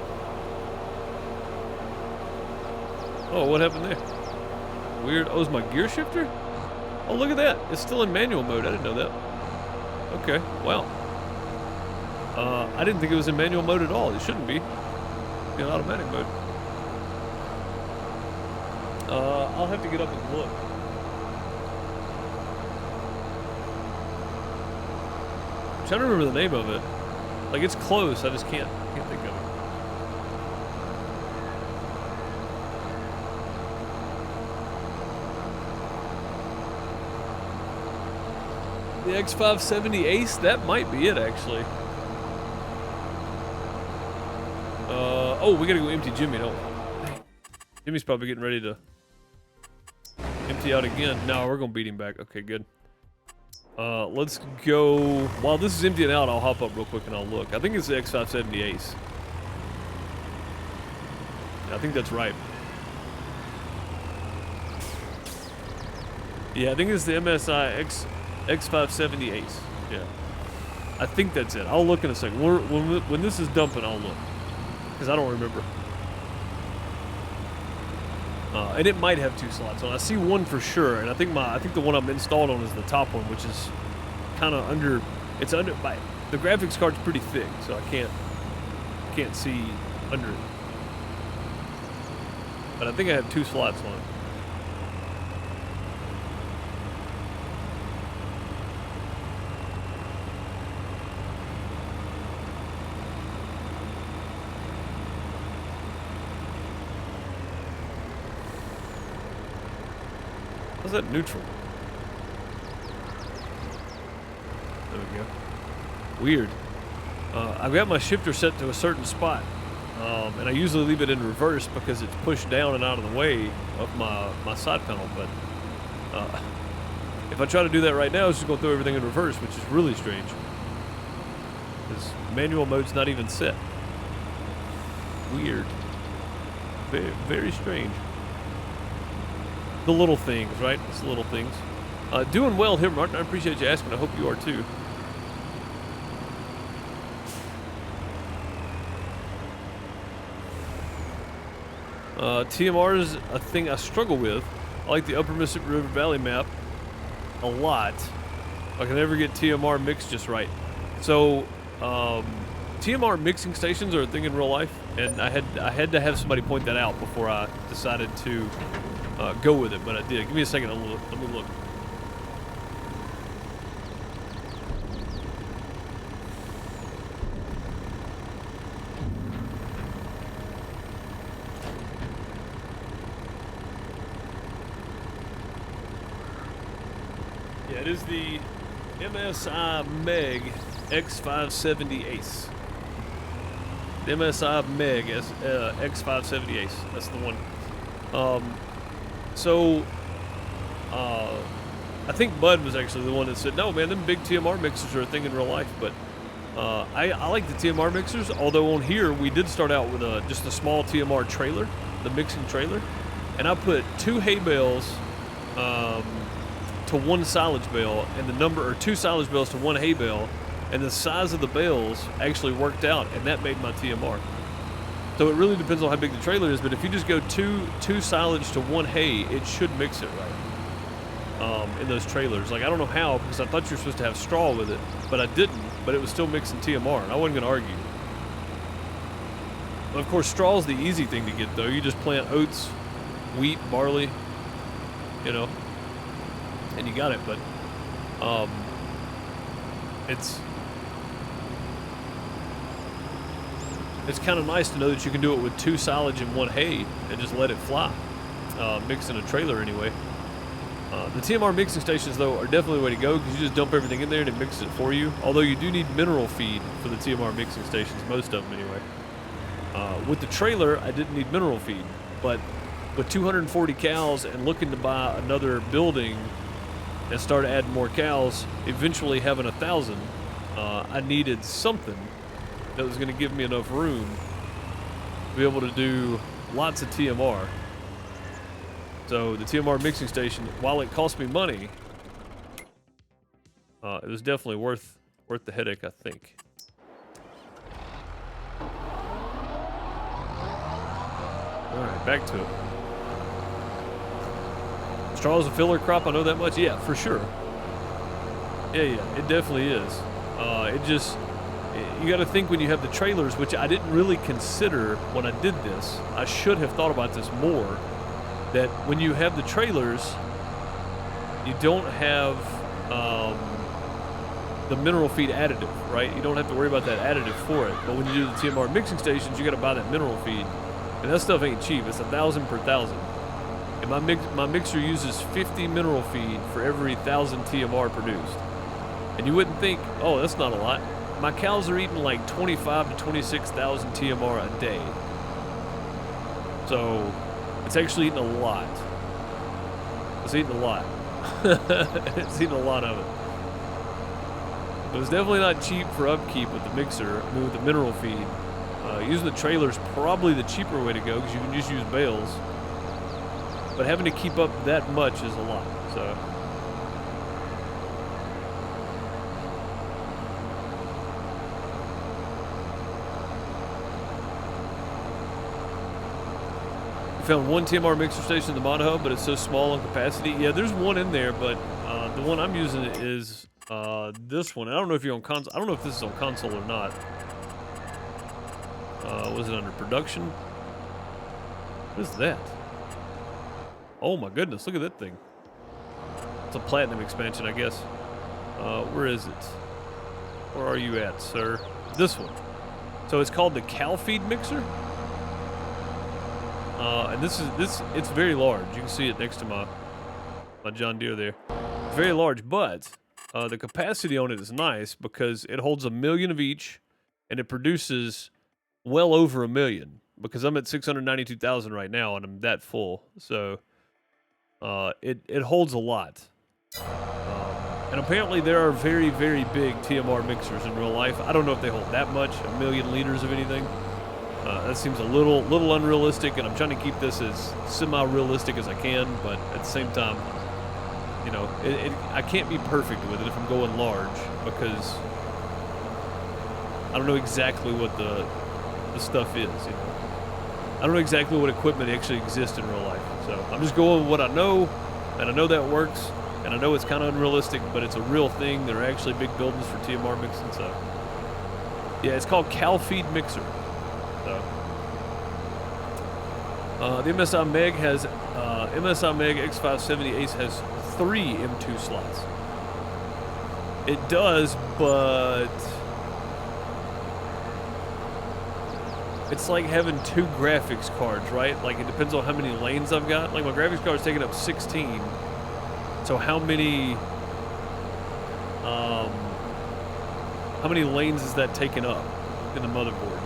Oh, what happened there? Weird. Oh, it's my gear shifter? Oh, look at that. It's still in manual mode. I didn't know that. Okay, wow. I didn't think it was in manual mode at all. It shouldn't be. In automatic mode. I'll have to get up and look. I'm trying to remember the name of it. Like, it's close. I just can't think of it. The X570 Ace, that might be it actually. Oh, we gotta go empty Jimmy, don't we? Jimmy's probably getting ready to empty out again. No, we're gonna beat him back. Okay, good. Let's go. While this is emptying out, I'll hop up real quick and I'll look. I think it's the X570 Ace. I think that's right. Yeah, I think it's the MSI X570 Ace. Yeah. I think that's it. I'll look in a second. When this is dumping, I'll look. Because I don't remember. And it might have 2 slots on. I see one for sure, and I think the one I'm installed on is the top one, which is kind of under. It's under. The graphics card's pretty thick, so I can't see under it. But I think I have 2 slots on it. How's that neutral? There we go. Weird. I've got my shifter set to a certain spot, and I usually leave it in reverse because it's pushed down and out of the way of my side panel, but if I try to do that right now, it's just going to throw everything in reverse, which is really strange. Because manual mode's not even set. Weird. Very, very strange. The little things, right? It's the little things. Doing well here, Martin. I appreciate you asking. I hope you are too. TMR is a thing I struggle with. I like the Upper Mississippi River Valley map a lot. I can never get TMR mixed just right. So, TMR mixing stations are a thing in real life, and I had to have somebody point that out before I decided to go with it, but I did. Give me a second. Let me look. Yeah, it is the MSI Meg X570 Ace. The MSI Meg X570 Ace. That's the one. So, I think Bud was actually the one that said, no, man, them big TMR mixers are a thing in real life, but I like the TMR mixers, although on here we did start out with just a small TMR trailer, the mixing trailer, and I put 2 hay bales to 1 silage bale, and 2 silage bales to 1 hay bale, and the size of the bales actually worked out, and that made my TMR. So it really depends on how big the trailer is, but if you just go two silage to 1 hay, it should mix it right in those trailers. Like, I don't know how, because I thought you were supposed to have straw with it, but I didn't, but it was still mixing TMR, and I wasn't going to argue. But of course, straw is the easy thing to get, though. You just plant oats, wheat, barley, you know, and you got it, but it's kind of nice to know that you can do it with 2 silage and 1 hay and just let it fly. Mix in a trailer anyway. The TMR mixing stations, though, are definitely the way to go because you just dump everything in there and it mixes it for you. Although you do need mineral feed for the TMR mixing stations, most of them anyway. With the trailer, I didn't need mineral feed, but with 240 cows and looking to buy another building and start adding more cows, eventually having 1,000, I needed something that was going to give me enough room to be able to do lots of TMR. So the TMR mixing station, while it cost me money, it was definitely worth the headache, I think. All right, back to it. Straw is a filler crop, I know that much. Yeah, for sure. Yeah, it definitely is. You got to think when you have the trailers, which I didn't really consider when I did this. I should have thought about this more. That when you have the trailers, you don't have the mineral feed additive, right? You don't have to worry about that additive for it. But when you do the TMR mixing stations, you got to buy that mineral feed, and that stuff ain't cheap. It's 1,000 per 1,000. And my mixer uses 50 mineral feed for every 1,000 TMR produced. And you wouldn't think, oh, that's not a lot. My cows are eating like 25 to 26,000 TMR a day. So it's actually eating a lot. It's eating a lot. It's eating a lot of it. But it's definitely not cheap for upkeep with the mixer, I mean with the mineral feed. Using the trailer is probably the cheaper way to go because you can just use bales. But having to keep up that much is a lot, so. Found one TMR mixer station in the mod hub, but it's so small in capacity. Yeah, there's one in there, but the one I'm using is this one. I don't know if you're on console. I don't know if this is on console or not. Was it under production? What is that? Oh my goodness, look at that thing. It's a platinum expansion, I guess. Where is it? Where are you at, sir? This one. So it's called the cow feed mixer. And it's very large. You can see it next to my John Deere there. It's very large, but the capacity on it is nice because it holds 1 million of each, and it produces well over 1 million. Because I'm at 692,000 right now, and I'm that full. So it holds a lot. And apparently there are very, very big TMR mixers in real life. I don't know if they hold that much, 1 million liters of anything. That seems a little unrealistic, and I'm trying to keep this as semi-realistic as I can, but at the same time, you know, I can't be perfect with it if I'm going large, because I don't know exactly what the stuff is, you know. I don't know exactly what equipment actually exists in real life, so I'm just going with what I know, and I know that works, and I know it's kind of unrealistic, but it's a real thing. There are actually big buildings for TMR mixing, so yeah, it's called Cow Feed Mixer. So, the MSI Meg has MSI Meg X570 Ace has 3 M2 slots. It does, but it's like having 2 graphics cards, right? Like it depends on how many lanes I've got. Like my graphics card is taking up 16. So how many lanes is that taking up in the motherboard?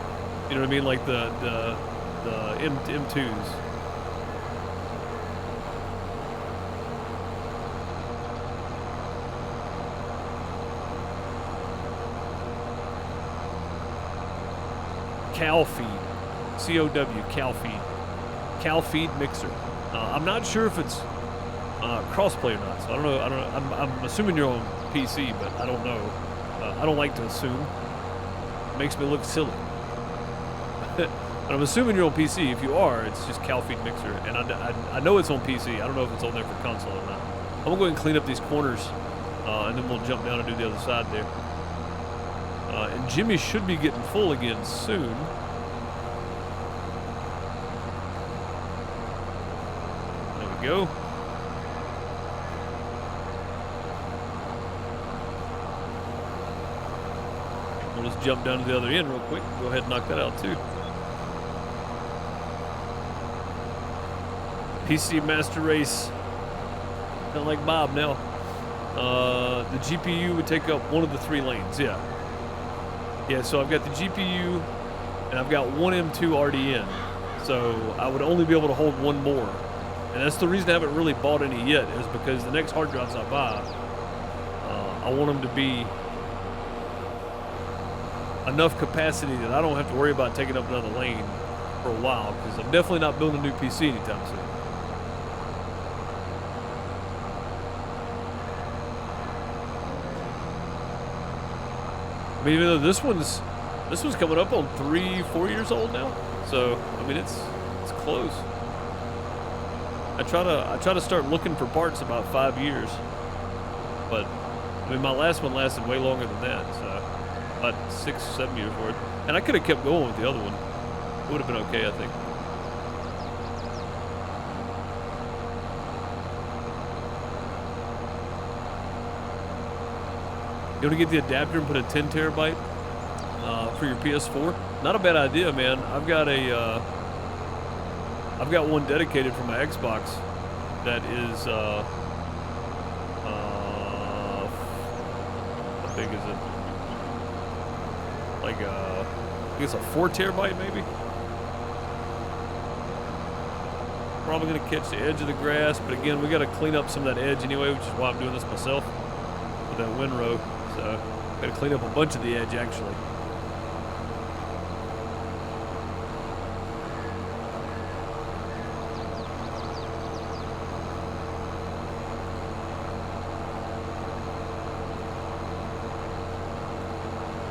You know what I mean? Like the M2s. Cow feed. C-O-W, cow feed. Cow feed mixer. I'm not sure if it's crossplay or not, so I don't know. I'm assuming you're on PC, but I don't know. I don't like to assume. It makes me look silly. But I'm assuming you're on PC. If you are, it's just cow feed mixer, and I know it's on PC. I don't know if it's on there for console or not. I'm gonna go ahead and clean up these corners, and then we'll jump down and do the other side there. And Jimmy should be getting full again soon. There we go. We'll just jump down to the other end real quick. Go ahead and knock that out too. PC Master Race. Kind of like Bob now. The GPU would take up one of the 3 lanes, yeah. Yeah, so I've got the GPU and I've got one M2 already in. So I would only be able to hold one more. And that's the reason I haven't really bought any yet, is because the next hard drives I buy, I want them to be enough capacity that I don't have to worry about taking up another lane for a while, because I'm definitely not building a new PC anytime soon. I mean, even though this one's coming up on 3-4 years old now, so I mean it's close. I try to start looking for parts about 5 years, but I mean my last one lasted way longer than that, so about 6-7 years worth. And I could have kept going with the other one. It would have been okay, I think. You want to get the adapter and put a 10 terabyte for your PS4? Not a bad idea, man. I've got one dedicated for my Xbox that is how big is it? Like I guess a 4 terabyte maybe. Probably gonna catch the edge of the grass, but again, we got to clean up some of that edge anyway, which is why I'm doing this myself with that windrow. So, got to clean up a bunch of the edge, actually.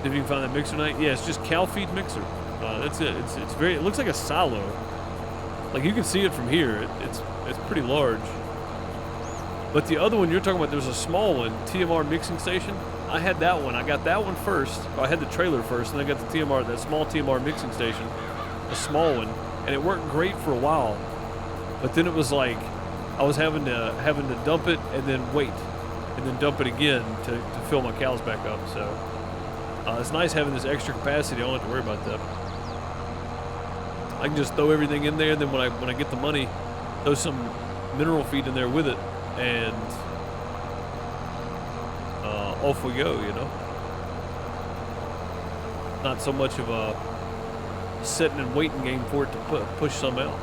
If you can find that mixer tonight, yeah, it's just cow feed mixer. That's it. It's very. It looks like a silo. Like you can see it from here. It's pretty large. But the other one you're talking about, there's a small one, TMR mixing station. I had that one. I got that one first. I had the trailer first, and then I got the TMR, that small TMR mixing station, a small one, and it worked great for a while. But then it was like I was having to dump it and then wait, and then dump it again to fill my cows back up. So it's nice having this extra capacity. I don't have to worry about that. I can just throw everything in there, and then when I get the money, throw some mineral feed in there with it, and off we go, you know. Not so much of a sitting and waiting game for it to push some out.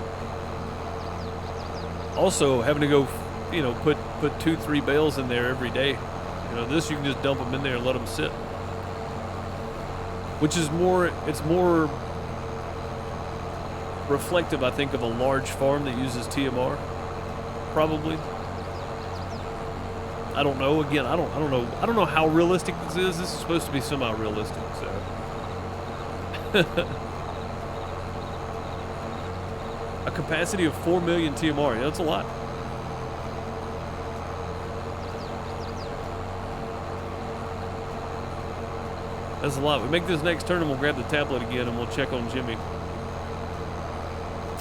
Also, having to go, you know, put 2-3 bales in there every day. You know, this you can just dump them in there and let them sit. Which is it's more reflective, I think, of a large farm that uses TMR, probably. I don't know. Again, I don't know how realistic this is. This is supposed to be semi-realistic, so. A capacity of 4 million TMR. Yeah, that's a lot. That's a lot. We make this next turn and we'll grab the tablet again and we'll check on Jimmy.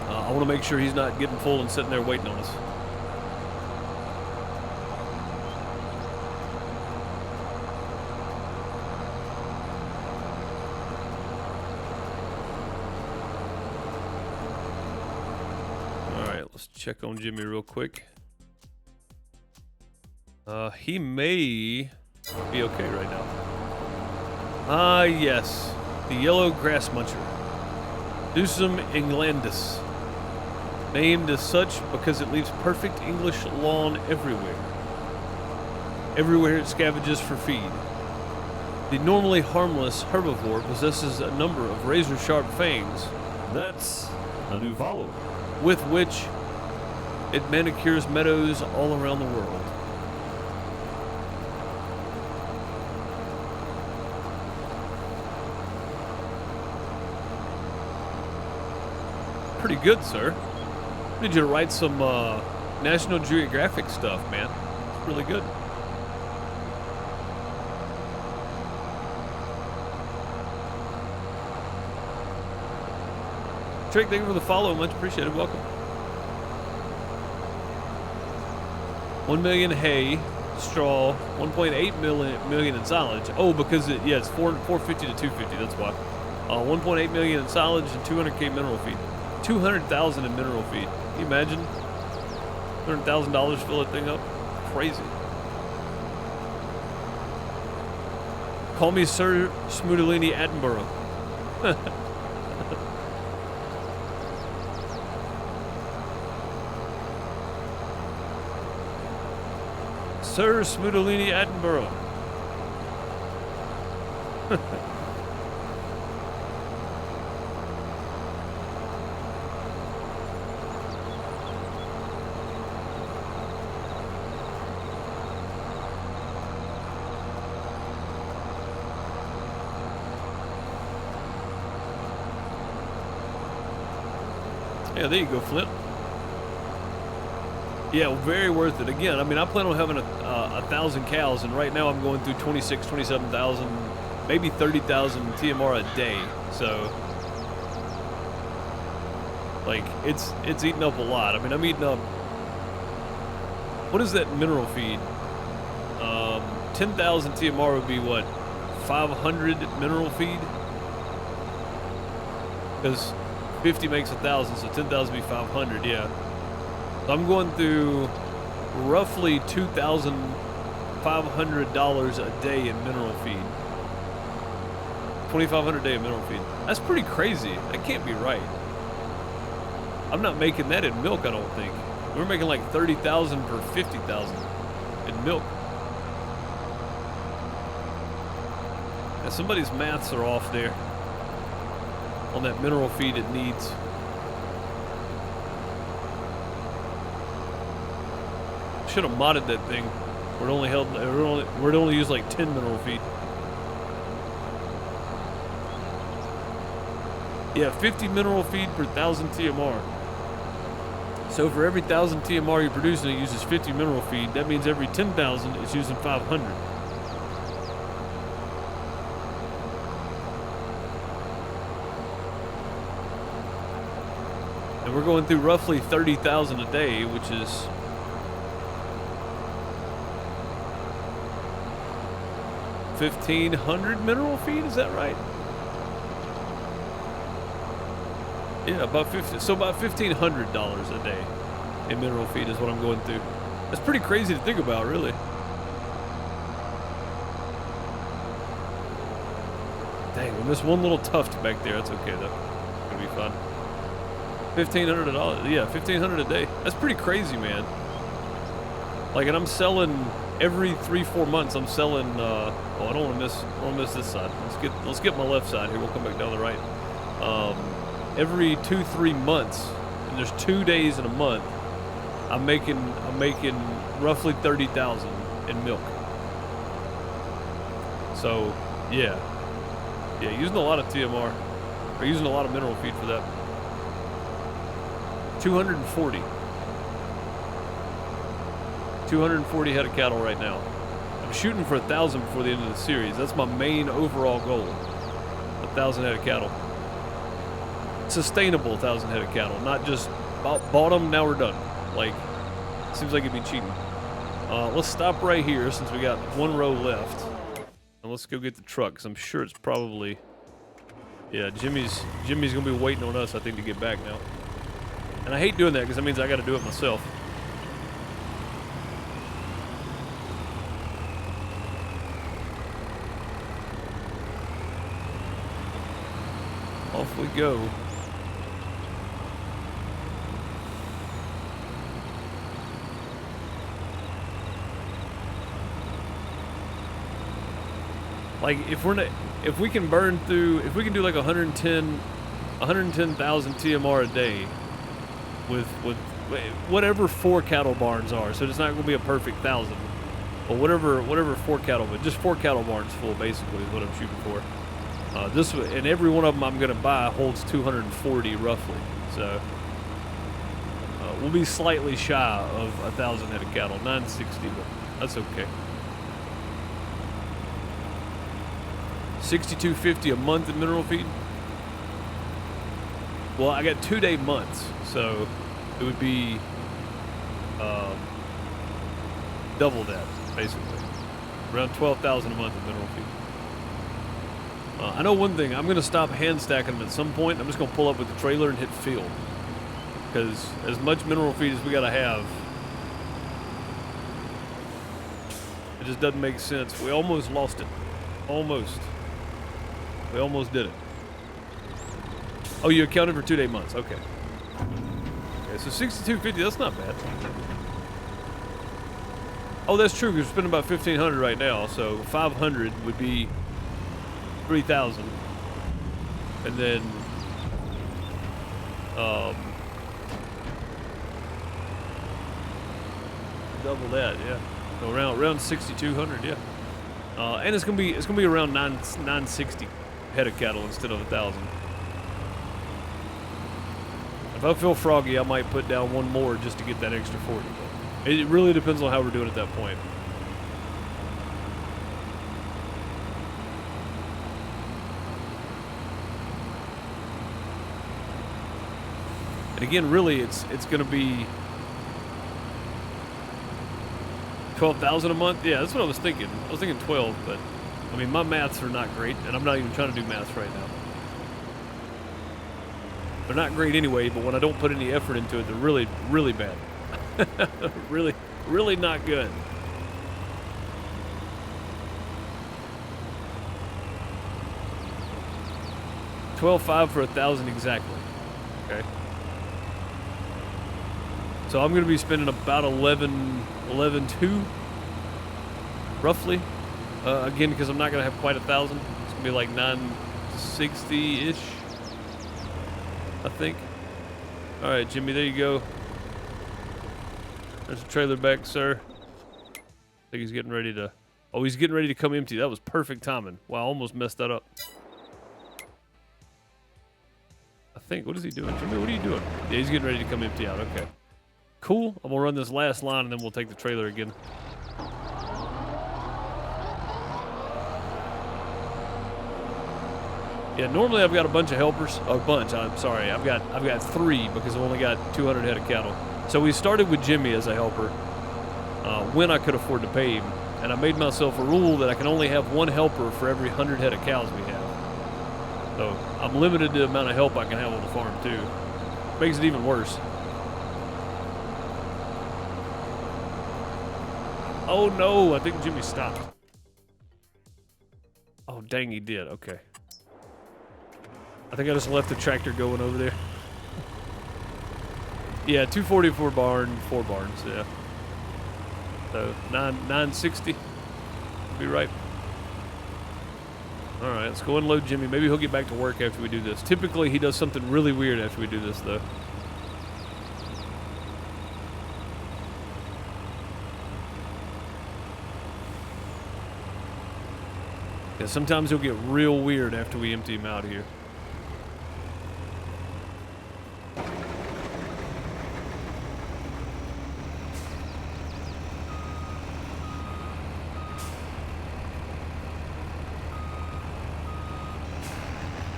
I want to make sure he's not getting full and sitting there waiting on us. Let's check on Jimmy real quick. He may be okay right now. Yes. The yellow grass muncher. Dusum englandus. Named as such because it leaves perfect English lawn everywhere. Everywhere it scavenges for feed. The normally harmless herbivore possesses a number of razor-sharp fangs. That's a new follower. With which it manicures meadows all around the world. Pretty good, sir. I need you to write some National Geographic stuff, man. It's really good. Trick, thank you for the follow. Much appreciated. Welcome. 1 million hay, straw, 1.8 million in silage. Oh, because it's 450 to 250. That's why. 1.8 million in silage and 200K mineral feed. 200,000 in mineral feed. Can you imagine? $100,000 to fill that thing up. Crazy. Call me Sir Smootalini Attenborough. Sir Smootalini Attenborough. Yeah, there you go, Flip. Yeah, very worth it. Again, I mean, I plan on having 1,000 cows, and right now I'm going through 27,000, maybe 30,000 TMR a day. So, like, it's eating up a lot. I mean, I'm eating up. What is that mineral feed? 10,000 TMR would be what? 500 mineral feed? Because 50 makes 1,000, so 10,000 would be 500. Yeah. So I'm going through roughly $2,500 a day in mineral feed. $2,500 a day in mineral feed. That's pretty crazy. That can't be right. I'm not making that in milk, I don't think. We're making like 30,000 per 50,000 in milk. Now somebody's maths are off there on that mineral feed it needs. Should have modded that thing where it only used like 10 mineral feed. Yeah, 50 mineral feed per 1,000 TMR. So for every 1,000 TMR you're producing, it uses 50 mineral feed. That means every 10,000 it's using 500. And we're going through roughly 30,000 a day, which is 1,500 mineral feed, is that right? Yeah, about $1,500 a day in mineral feed is what I'm going through. That's pretty crazy to think about, really. Dang, we missed one little tuft back there. That's okay though. It's gonna be fun. $1,500, yeah, $1,500 a day. That's pretty crazy, man. Like, and I'm selling every 3-4 months. I'm selling. Oh, I don't want to miss this side. Let's get my left side here. We'll come back down the right. Every 2-3 months, and there's 2 days in a month, I'm making roughly 30,000 in milk. So, yeah, using a lot of TMR, or using a lot of mineral feed for that. 240 head of cattle right now. I'm shooting for 1,000 before the end of the series. That's my main overall goal. 1,000 head of cattle. Sustainable 1,000 head of cattle, not just bought them, now we're done. Like, seems like it'd be cheating. Let's stop right here since we got one row left, and let's go get the truck, because I'm sure it's probably, yeah, Jimmy's gonna be waiting on us, I think, to get back now. And I hate doing that because that means I got to do it myself. Off we go. Like, if we can burn through, if we can do like 110,000 TMR a day with whatever 4 cattle barns are, so it's not going to be a perfect 1,000, but whatever 4 cattle, but just 4 cattle barns full basically is what I'm shooting for. And every one of them I'm going to buy holds 240 roughly, so we'll be slightly shy of 1,000 head of cattle, 960, but that's okay. 6,250 a month in mineral feed. Well, I got 2-day months, so it would be double that. basically. Around 12,000 a month in mineral feed. I know one thing. I'm going to stop hand stacking them at some point. I'm just going to pull up with the trailer and hit field. Because as much mineral feed as we got to have, it just doesn't make sense. We almost lost it. Almost. We almost did it. Oh, you accounted for 2-day months. Okay. Okay, so 62.50. That's not bad. Oh, that's true. We're spending about 1,500 right now, so 500 would be 3,000, and then double that, yeah. So around 6,200, yeah. And it's gonna be around 960 head of cattle instead of 1,000. If I feel froggy, I might put down one more just to get that extra 40. It really depends on how we're doing at that point. And again, really, it's going to be 12,000 a month. Yeah, that's what I was thinking. I was thinking 12, but I mean, my maths are not great, and I'm not even trying to do maths right now. They're not great anyway, but when I don't put any effort into it, they're really, really bad. Really, really not good. $12,500 for 1,000 exactly. Okay. So I'm going to be spending about 11.2 roughly. Again, because I'm not going to have quite 1,000. It's going to be like 960-ish, I think. All right, Jimmy, there you go. There's a trailer back, sir. I think he's getting ready to... Oh, he's getting ready to come empty. That was perfect timing. Wow, I almost messed that up. I think. What is he doing? Jimmy, what are you doing? Yeah, he's getting ready to come empty out. Okay. Cool. I'm going to run this last line, and then we'll take the trailer again. Yeah, normally I've got a bunch of helpers. A bunch. I'm sorry. I've got 3 because I've only got 200 head of cattle. So we started with Jimmy as a helper when I could afford to pay him, and I made myself a rule that I can only have 1 helper for every 100 head of cows we have. So I'm limited to the amount of help I can have on the farm too. Makes it even worse. Oh no, I think Jimmy stopped. Oh dang, he did. Okay. I think I just left the tractor going over there. Yeah, 244 barn, 4 barns, yeah. So 960. Be right. All right, let's go and load Jimmy. Maybe he'll get back to work after we do this. Typically, he does something really weird after we do this, though. Yeah, sometimes he'll get real weird after we empty him out here.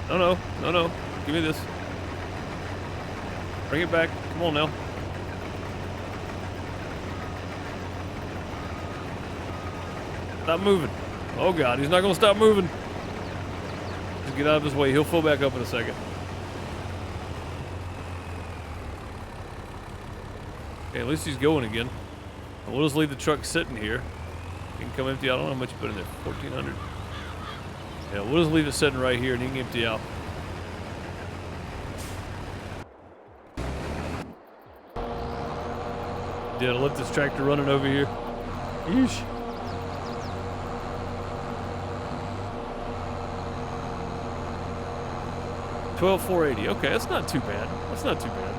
No, no, no, no. Give me this. Bring it back. Come on now. Stop moving. Oh, God. He's not going to stop moving. Just get out of his way. He'll fill back up in a second. Okay, at least he's going again. And we'll just leave the truck sitting here. He can come empty out. I don't know how much you put in there. 1,400. Yeah, we'll just leave it sitting right here and he can empty out. Did I let this tractor running over here? Yeesh. $12,480. Okay, that's not too bad. That's not too bad.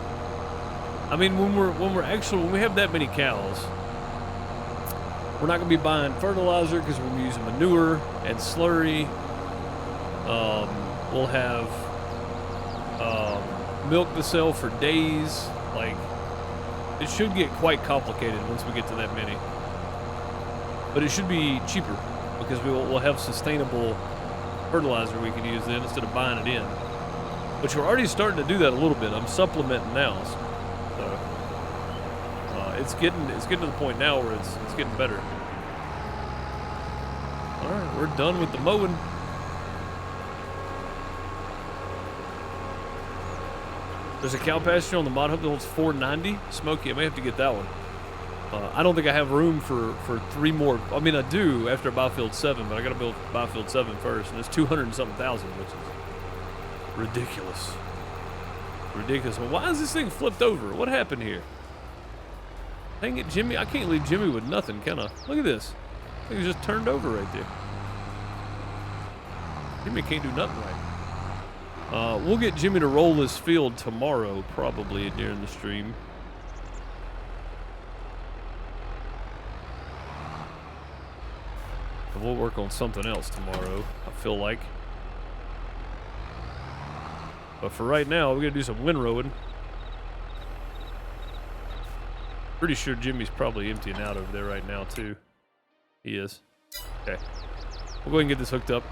I mean, when we have that many cows, we're not going to be buying fertilizer because we're going to be using manure and slurry. We'll have milk to sell for days. Like, it should get quite complicated once we get to that many. But it should be cheaper because we'll have sustainable fertilizer we can use then instead of buying it in. Which we're already starting to do that a little bit. I'm supplementing now. So it's getting to the point now where it's getting better. Alright, we're done with the mowing. There's a cow pasture on the mod hub that holds 490. Smokey, I may have to get that one. I don't think I have room for 3 more. I mean, I do after Biofield 7, but I gotta build Biofield 7 first, and it's 200 and something thousand, which is ridiculous. Ridiculous. Well, why is this thing flipped over? What happened here? Dang it, Jimmy. I can't leave Jimmy with nothing, can I? Look at this. I think it's just turned over right there. Jimmy can't do nothing right. We'll get Jimmy to roll this field tomorrow, probably during the stream. And we'll work on something else tomorrow, I feel like. But for right now, we're gonna do some windrowing. Pretty sure Jimmy's probably emptying out over there right now, too. He is. Okay. We'll go ahead and get this hooked up.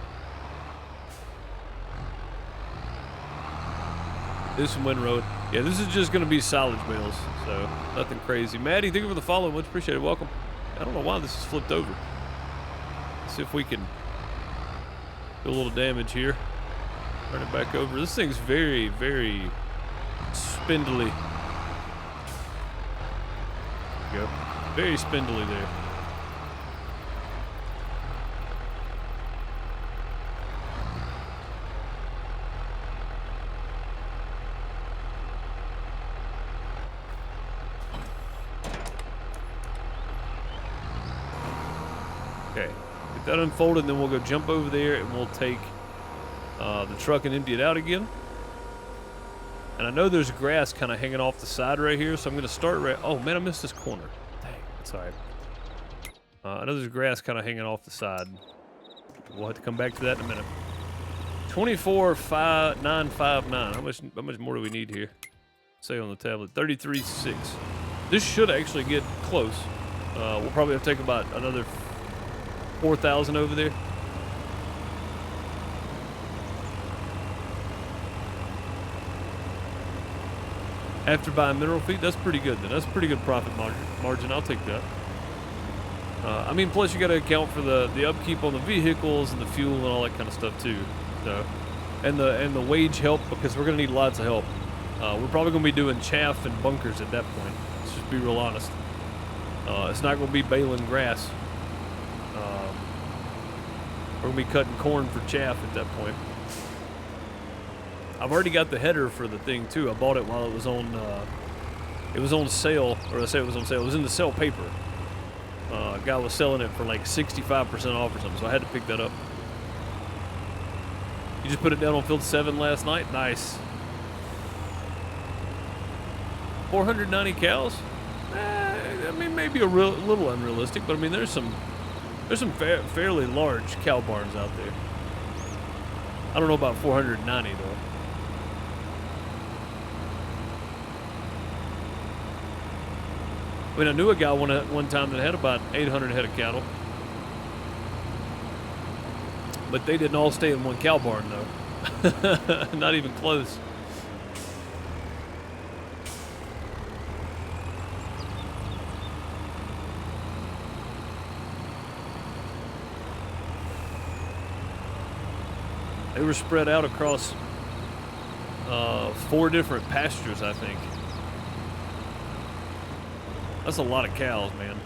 Do some windrowing. Yeah, this is just gonna be silage bales, so nothing crazy. Maddie, thank you for the follow. Much appreciated. Welcome. I don't know why this is flipped over. Let's see if we can do a little damage here. Turn it back over. This thing's very, very spindly. There we go. Very spindly there. Okay, get that unfolded, and then we'll go jump over there and we'll take the truck and empty it out again. And I know there's grass kind of hanging off the side right here, so I'm going to start right... Oh, man, I missed this corner. Dang, that's all right. I know there's grass kind of hanging off the side. We'll have to come back to that in a minute. 24,959. How much more do we need here? Say on the tablet. 33.6. This should actually get close. We'll probably have to take about another 4,000 over there. After buying mineral feed, that's pretty good then. That's a pretty good profit margin. I'll take that. I mean, plus you got to account for the upkeep on the vehicles and the fuel and all that kind of stuff too. So, and the wage help, because we're gonna need lots of help. We're probably gonna be doing chaff and bunkers at that point. Let's just be real honest. It's not gonna be baling grass. We're gonna be cutting corn for chaff at that point. I've already got the header for the thing too. I bought it while it was on sale, or I say it was on sale. It was in the sale paper. A guy was selling it for like 65% off or something, so I had to pick that up. You just put it down on field 7 last night. Nice. 490 cows. I mean, maybe little unrealistic, but I mean, there's some fairly large cow barns out there. I don't know about 490 though. I mean, I knew a guy one time that had about 800 head of cattle. But they didn't all stay in one cow barn, though. Not even close. They were spread out across 4 different pastures, I think. That's a lot of cows, man.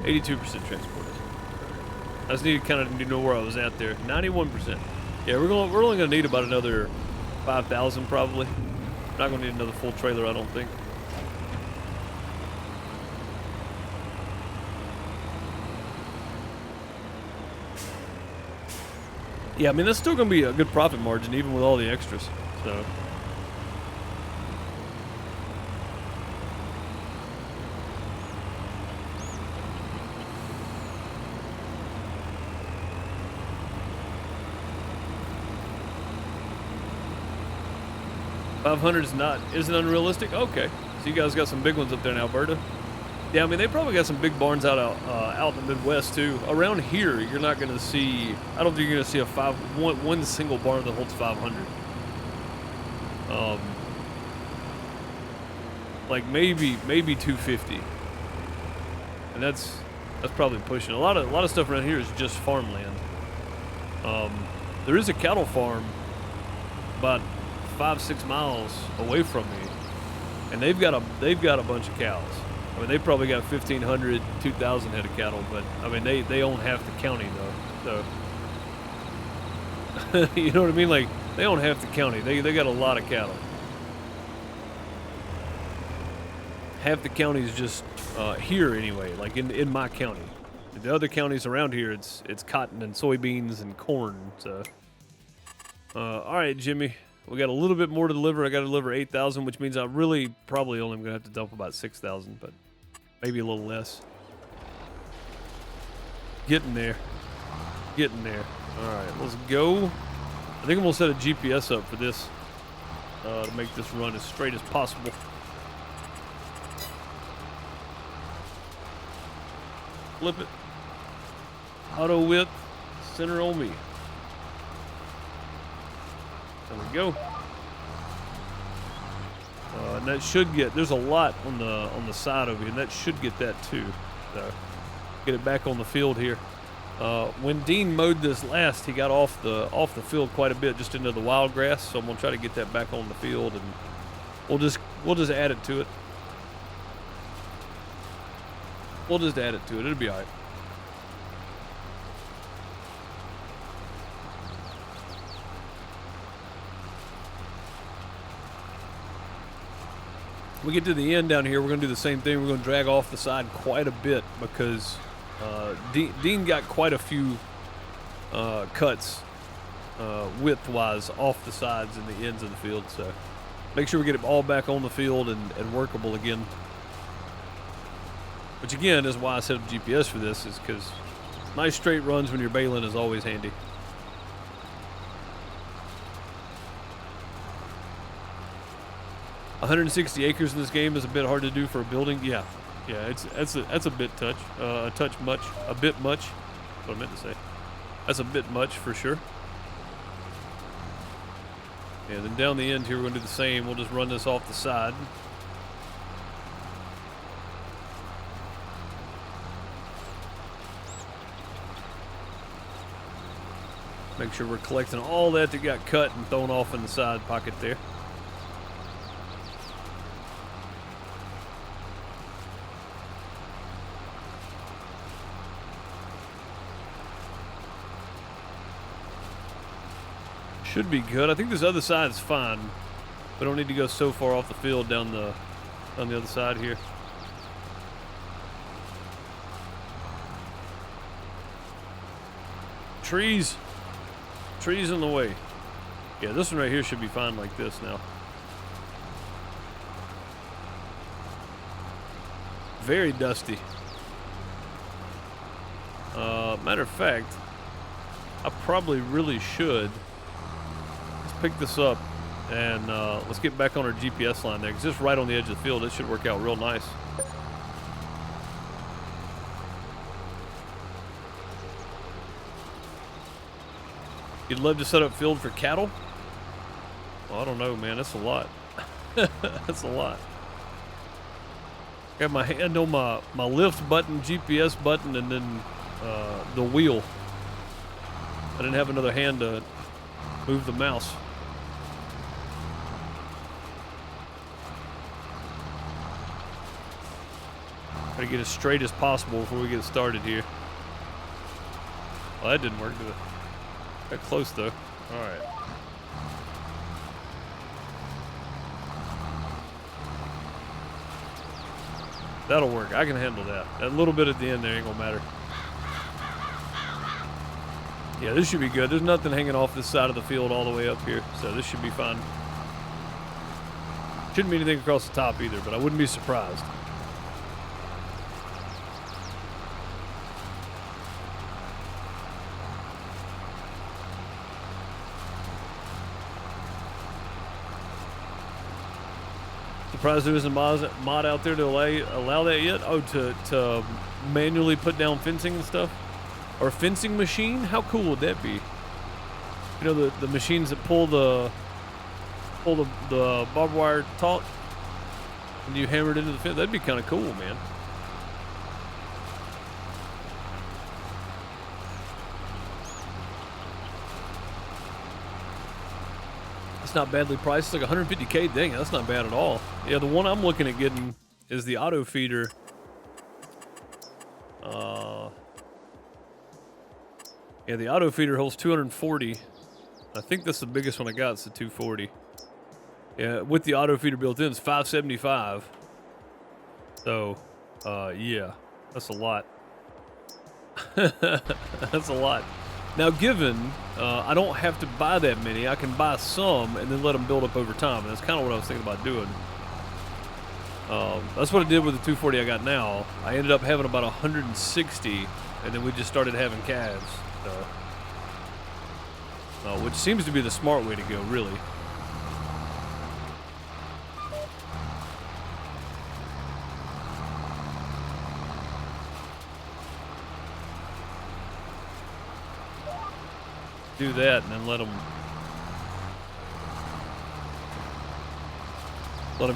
$82% transported. I just needed kind of to know where I was at there. 91%. Yeah, we're only gonna need about another 5,000 probably. Not gonna need another full trailer, I don't think. Yeah, I mean, that's still going to be a good profit margin, even with all the extras, so. $500 isn't unrealistic? Okay. So you guys got some big ones up there in Alberta? Yeah, I mean, they probably got some big barns out in the Midwest too. Around here, you're not going to see. I don't think you're going to see one single barn that holds 500. Like maybe 250, and that's probably pushing. A lot of stuff around here is just farmland. There is a cattle farm about 5-6 miles away from me, and they've got a bunch of cows. I mean, they probably got 1,500, 2,000 head of cattle, but I mean, they own half the county though. So you know what I mean? Like, they own half the county. They got a lot of cattle. Half the county is just here anyway, like in my county. The other counties around here, it's cotton and soybeans and corn. So, all right, Jimmy, we got a little bit more to deliver. I got to deliver 8,000, which means I really probably only am gonna have to dump about 6,000, but maybe a little less. Getting there. All right, let's go. I think I'm gonna set a GPS up for this to make this run as straight as possible. Flip it. Auto width, center on me. There we go. And that should get. There's a lot on the side over here, and that should get that too. So get it back on the field here. When Dean mowed this last, he got off the field quite a bit, just into the wild grass. So I'm gonna try to get that back on the field, and we'll just add it to it. We'll just add it to it. It'll be all right. We get to the end down here, we're going to do the same thing. We're going to drag off the side quite a bit because Dean got quite a few cuts width-wise off the sides and the ends of the field. So make sure we get it all back on the field and workable again. Which again is why I set up GPS for this, is because nice straight runs when you're baling is always handy. $160 acres in this game is a bit hard to do for a building. Yeah, that's a bit much. What I meant to say. That's a bit much for sure. Yeah, then down the end here we're going to do the same. We'll just run this off the side. Make sure we're collecting all that got cut and thrown off in the side pocket there. Should be good. I think this other side is fine. We don't need to go so far off the field down the other side here. Trees in the way. Yeah, this one right here should be fine like this now. Very dusty. Matter of fact, I probably really should. Let's pick this up and let's get back on our GPS line there, because it's right on the edge of the field. It should work out real nice. You'd love to set up field for cattle? Well, I don't know, man. That's a lot. That's a lot. Got my hand on my lift button, GPS button, and then the wheel. I didn't have another hand to move the mouse. Try to get as straight as possible before we get started here. Well, that didn't work, did it? Got close though. All right. That'll work. I can handle that. That little bit at the end there ain't gonna matter. Yeah, this should be good. There's nothing hanging off this side of the field all the way up here, so this should be fine. Shouldn't be anything across the top either, but I wouldn't be surprised. Surprised there isn't a mod out there to allow that yet. Oh, to manually put down fencing and stuff, or a fencing machine. How cool would that be? You know, the machines that pull the barbed wire taut and you hammer it into the fence. That'd be kind of cool, man. It's not badly priced. It's like 150K. Dang, that's not bad at all. Yeah, the one I'm looking at getting is the auto feeder. Yeah, the auto feeder holds 240. I think that's the biggest one I got. It's the 240. Yeah, with the auto feeder built in, it's 575. So, yeah, that's a lot. That's a lot. Now, given I don't have to buy that many, I can buy some and then let them build up over time. And that's kind of what I was thinking about doing. That's what I did with the 240 I got now. I ended up having about 160, and then we just started having calves. Which seems to be the smart way to go, really. Do that and then let them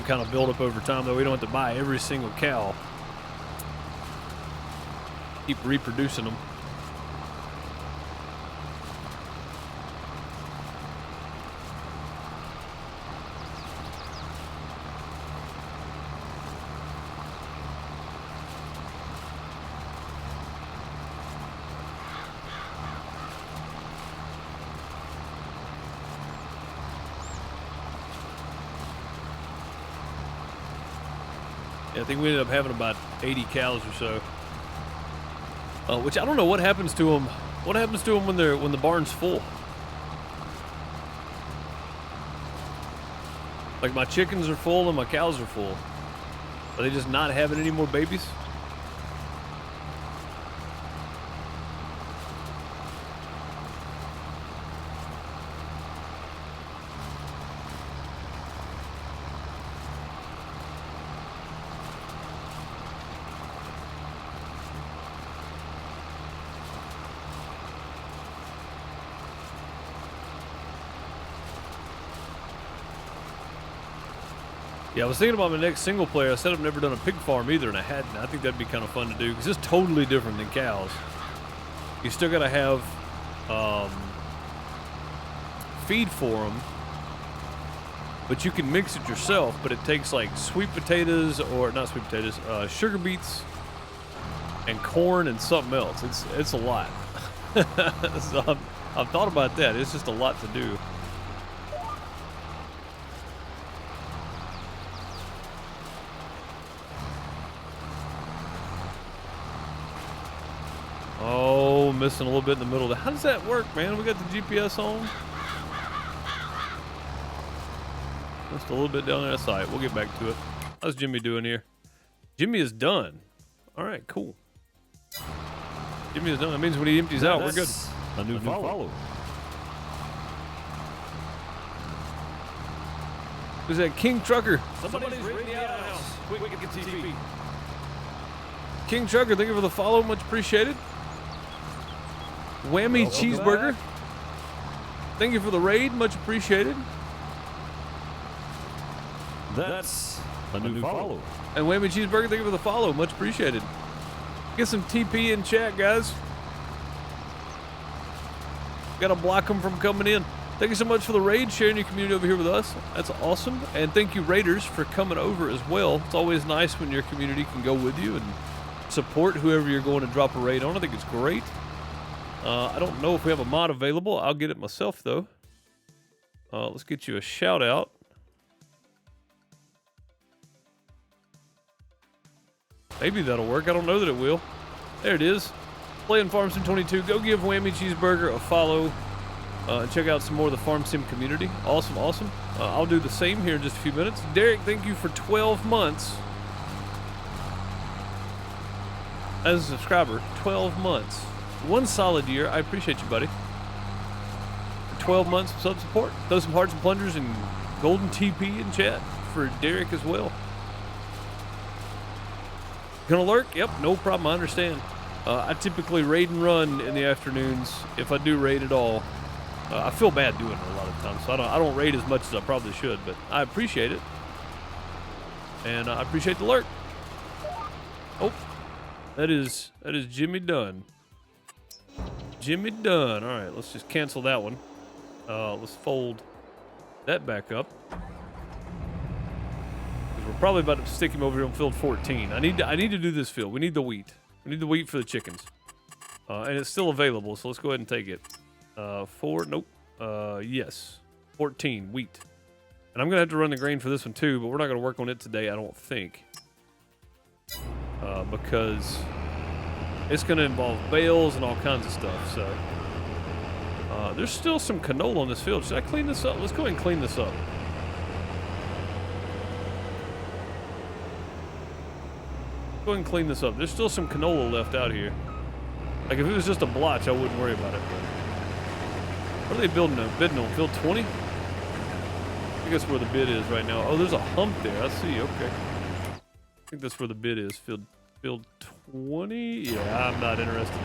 kind of build up over time, though we don't have to buy every single cow. Keep reproducing them. I think we ended up having about 80 cows or so. Which I don't know what happens to them. What happens to them when the barn's full? Like my chickens are full and my cows are full. Are they just not having any more babies? Yeah, I was thinking about my next single player. I said I've never done a pig farm either, and I hadn't. I think that'd be kind of fun to do because it's totally different than cows. You still got to have feed for them, but you can mix it yourself. But it takes like sweet potatoes, or not sweet potatoes, sugar beets, and corn and something else. It's a lot. So I've thought about that. It's just a lot to do. Oh, missing a little bit in the middle. How does that work, man? We got the GPS on. Just a little bit down there. That's all right. We'll get back to it. How's Jimmy doing here? Jimmy is done. All right, cool. Jimmy is done. That means when he empties out, we're good. A new follow. Who's that? King Trucker. Somebody's raiding the outhouse. Quick, get TV. King Trucker, thank you for the follow. Much appreciated. Whammy Cheeseburger. Thank you for the raid. Much appreciated. That's a new follow. And Whammy Cheeseburger, thank you for the follow. Much appreciated. Get some TP in chat, guys. Gotta block them from coming in. Thank you so much for the raid, sharing your community over here with us. That's awesome. And thank you, Raiders, for coming over as well. It's always nice when your community can go with you and support whoever you're going to drop a raid on. I think it's great. I don't know if we have a mod available. I'll get it myself, though. Let's get you a shout out. Maybe that'll work. I don't know that it will. There it is. Playing Farm Sim 22. Go give Whammy Cheeseburger a follow. And check out some more of the Farm Sim community. Awesome, awesome. I'll do the same here in just a few minutes. Derek, thank you for 12 months as a subscriber. 12 months. One solid year. I appreciate you, buddy. For 12 months of sub support. Throw some hearts and plungers and golden TP in chat. for Derek as well. Gonna lurk? Yep, no problem. I understand. I typically raid and run in the afternoons if I do raid at all. I feel bad doing it a lot of times, so I don't raid as much as I probably should, but I appreciate it. And I appreciate the lurk. Oh, that is Jimmy Dunn. Jimmy Dunn. All right, let's just cancel that one. Let's fold that back up. We're probably about to stick him over here on field 14. I need to do this field. We need the wheat. We need the wheat for the chickens. And it's still available, so let's go ahead and take it. 4, nope. Yes. 14, wheat. And I'm going to have to run the grain for this one too, but we're not going to work on it today, I don't think. Because it's going to involve bales and all kinds of stuff, so. There's still some canola on this field. Should I clean this up? Let's go ahead and clean this up. Go ahead and clean this up. There's still some canola left out here. Like if it was just a blotch, I wouldn't worry about it. What are they bidding on? Field 20? I think that's where the bid is right now. Oh, there's a hump there. I see. Okay. I think that's where the bid is. Field 20? Yeah, I'm not interested.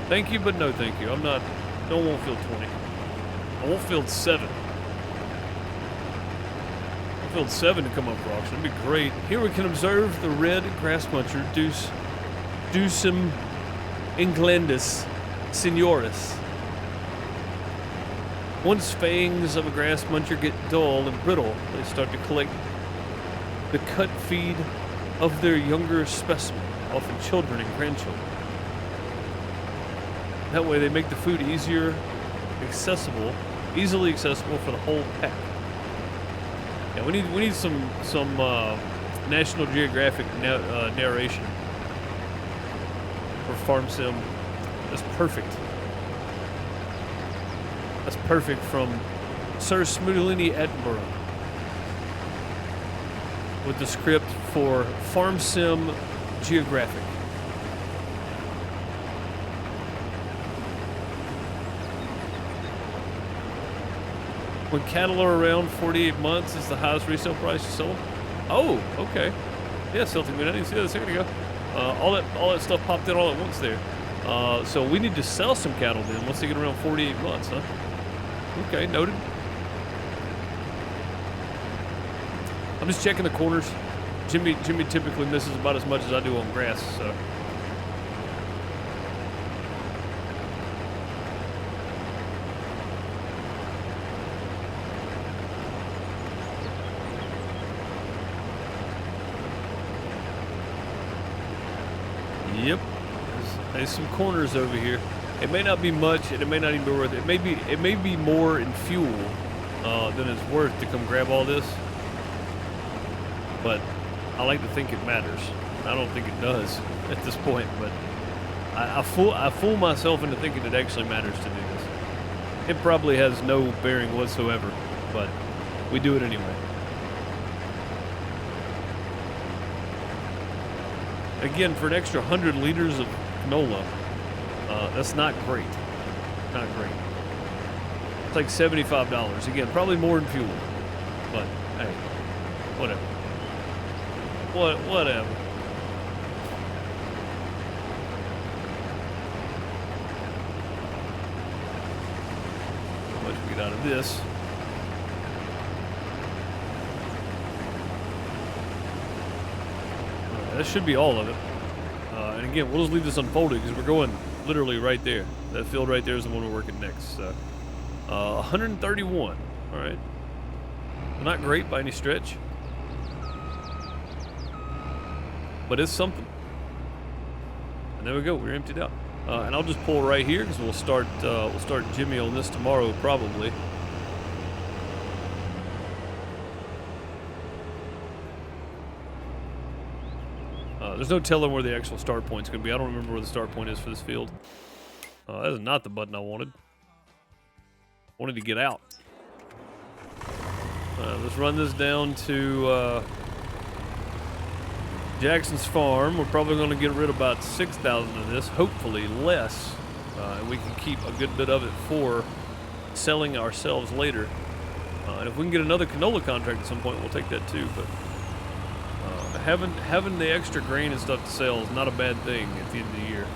Thank you, but no thank you. Don't want field 20. I want field 7. I want field 7 to come up for auction. It'd be great. Here we can observe the red grass muncher, Dusum Englandus Senioris. Once fangs of a grass muncher get dull and brittle, they start to collect the cut feed of their younger specimen, often children and grandchildren. That way they make the food easily accessible for the whole pack. Yeah, we need some National Geographic narration for Farm Sim. That's perfect. That's perfect from Sir Smoothini Attenborough with the script for Farm Sim Geographic. When cattle are around 48 months, is the highest resale price you sell them? Oh, okay. Yeah, Celtic Moon. I didn't see that a second ago. All that stuff popped in all at once there. So we need to sell some cattle then once they get around 48 months, huh? Okay, noted. I'm just checking the corners. Jimmy typically misses about as much as I do on grass, so. Yep, there's some corners over here. It may not be much, and it may not even be worth it. It may be more in fuel than it's worth to come grab all this. But I like to think it matters. I don't think it does at this point, but I fool myself into thinking it actually matters to do this. It probably has no bearing whatsoever, but we do it anyway. Again, for an extra 100 liters of canola, that's not great. Not great. It's like $75. Again, probably more in fuel. But, hey, whatever. Whatever. How much we get out of this? That should be all of it. And again, we'll just leave this unfolded because we're going literally right there. That field right there is the one we're working next. So, 131. All right. Not great by any stretch, but it's something. And there we go. We're emptied out. And I'll just pull right here because we'll start Jimmy on this tomorrow probably. There's no telling where the actual start point's going to be. I don't remember where the start point is for this field. That is not the button I wanted. I wanted to get out. Let's run this down to Jackson's farm. We're probably going to get rid of about 6,000 of this, hopefully less. And we can keep a good bit of it for selling ourselves later. And if we can get another canola contract at some point, we'll take that too. But having the extra grain and stuff to sell is not a bad thing at the end of the year.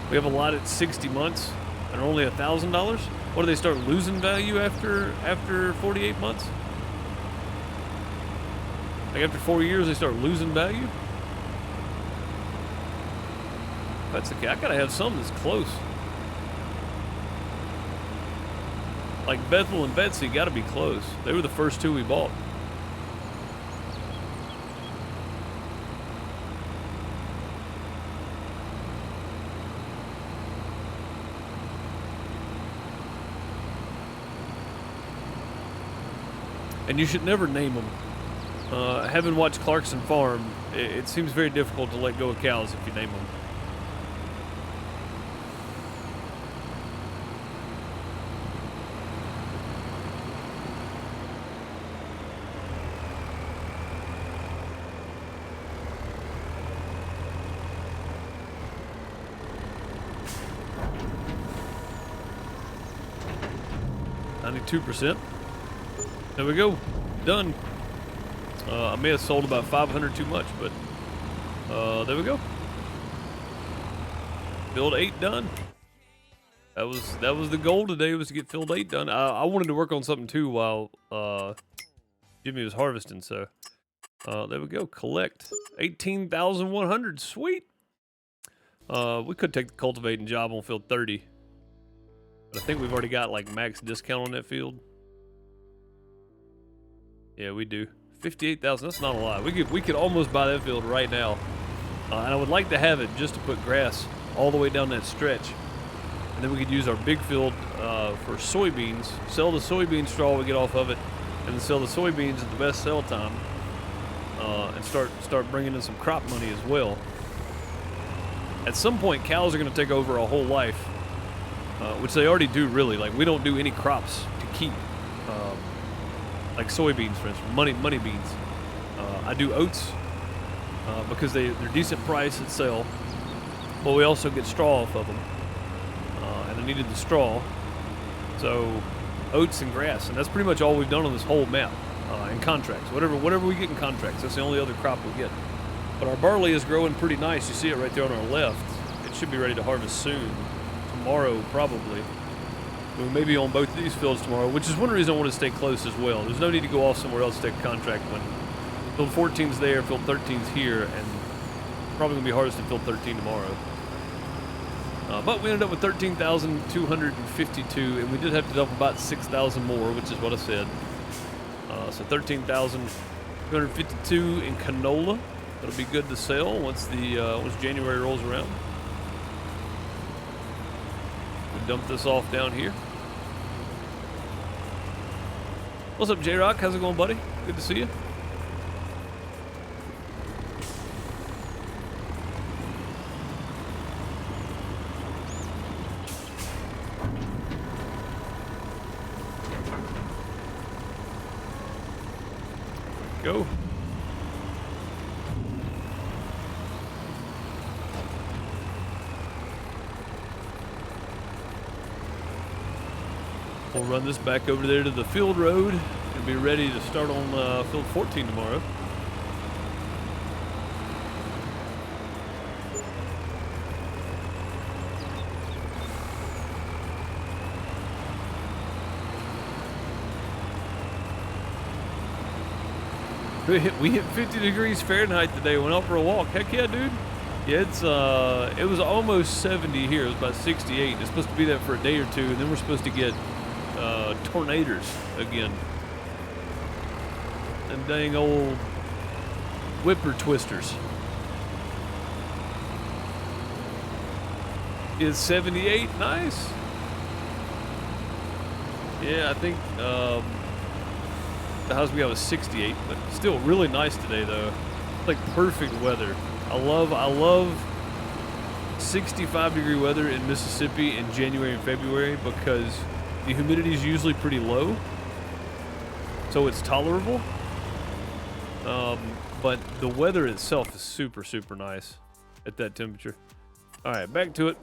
We have a lot at 60 months and only $1,000. What do they start losing value after 48 months? Like after 4 years, they start losing value? That's okay. I gotta have some that's close. Like Bethel and Betsy gotta be close. They were the first two we bought. And you should never name them. Having watched Clarkson Farm, it seems very difficult to let go of cows if you name them. %. There we go. Done. I may have sold about 500 too much, but there we go. Field 8 done. That was the goal today, was to get field 8 done. I wanted to work on something too while Jimmy was harvesting, so there we go. Collect 18,100. Sweet. We could take the cultivating job on field 30. But I think we've already got like max discount on that field. Yeah, we do. 58,000. That's not a lot. We could almost buy that field right now. And I would like to have it just to put grass all the way down that stretch. And then we could use our big field for soybeans. Sell the soybean straw we get off of it, and then sell the soybeans at the best sell time. And start bringing in some crop money as well. At some point, cows are going to take over a whole life. Which they already do, really. Like, we don't do any crops to keep. Like soybeans, for instance, money beans. I do oats because they're decent price at sale, but we also get straw off of them. And I needed the straw, so oats and grass, and that's pretty much all we've done on this whole map. In contracts, whatever we get in contracts, that's the only other crop we get. But our barley is growing pretty nice. You see it right there on our left. It should be ready to harvest soon. Tomorrow, probably. We may be on both of these fields tomorrow, which is one reason I want to stay close as well. There's no need to go off somewhere else to take a contract when field 14's there, field 13's here, and probably going to be harvesting field 13 tomorrow. But we ended up with 13,252, and we did have to dump about 6,000 more, which is what I said. So 13,252 in canola. That'll be good to sell once January rolls around. Dump this off down here. What's up, J-Rock? How's it going, buddy? Good to see you. Go. We'll run this back over there to the field road and be ready to start on field 14 tomorrow. We hit 50 degrees Fahrenheit today. Went out for a walk. Heck yeah, dude. Yeah, it was almost 70 here. It was about 68. It's supposed to be that for a day or two, and then we're supposed to get tornadoes again. Them dang old whipper twisters. Is 78 nice? Yeah, I think the house we got was 68, but still really nice today though. Like perfect weather. I love 65-degree weather in Mississippi in January and February because the humidity is usually pretty low, so it's tolerable. But the weather itself is super, super nice at that temperature. All right, back to it.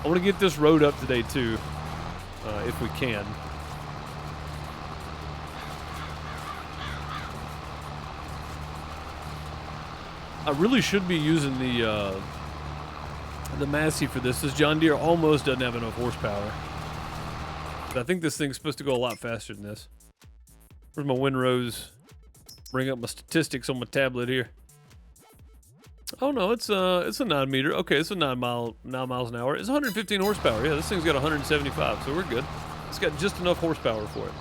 I want to get this road up today too, if we can. I really should be using the Massey for this. This John Deere almost doesn't have enough horsepower. But I think this thing's supposed to go a lot faster than this. Where's my windrows? Bring up my statistics on my tablet here. Oh no, it's a 9 meter. Okay, it's a 9 miles an hour. It's 115 horsepower. Yeah, this thing's got 175, so we're good. It's got just enough horsepower for it.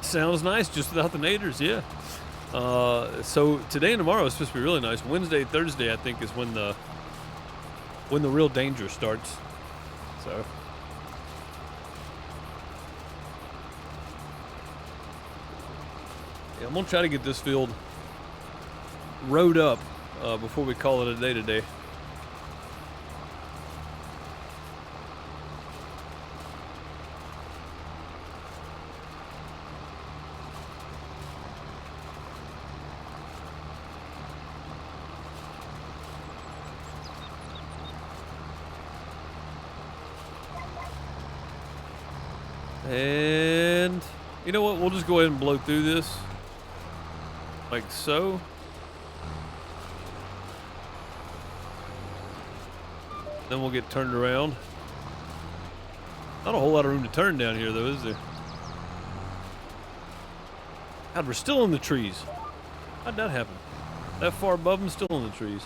Sounds nice, just without the naders, yeah. So today and tomorrow is supposed to be really nice. Wednesday, Thursday, I think, is when the real danger starts. So yeah, I'm gonna try to get this field rode up before we call it a day today. And you know what? We'll just go ahead and blow through this like so. Then we'll get turned around. Not a whole lot of room to turn down here though, is there? God, we're still in the trees. How'd that happen? That far above them, still in the trees.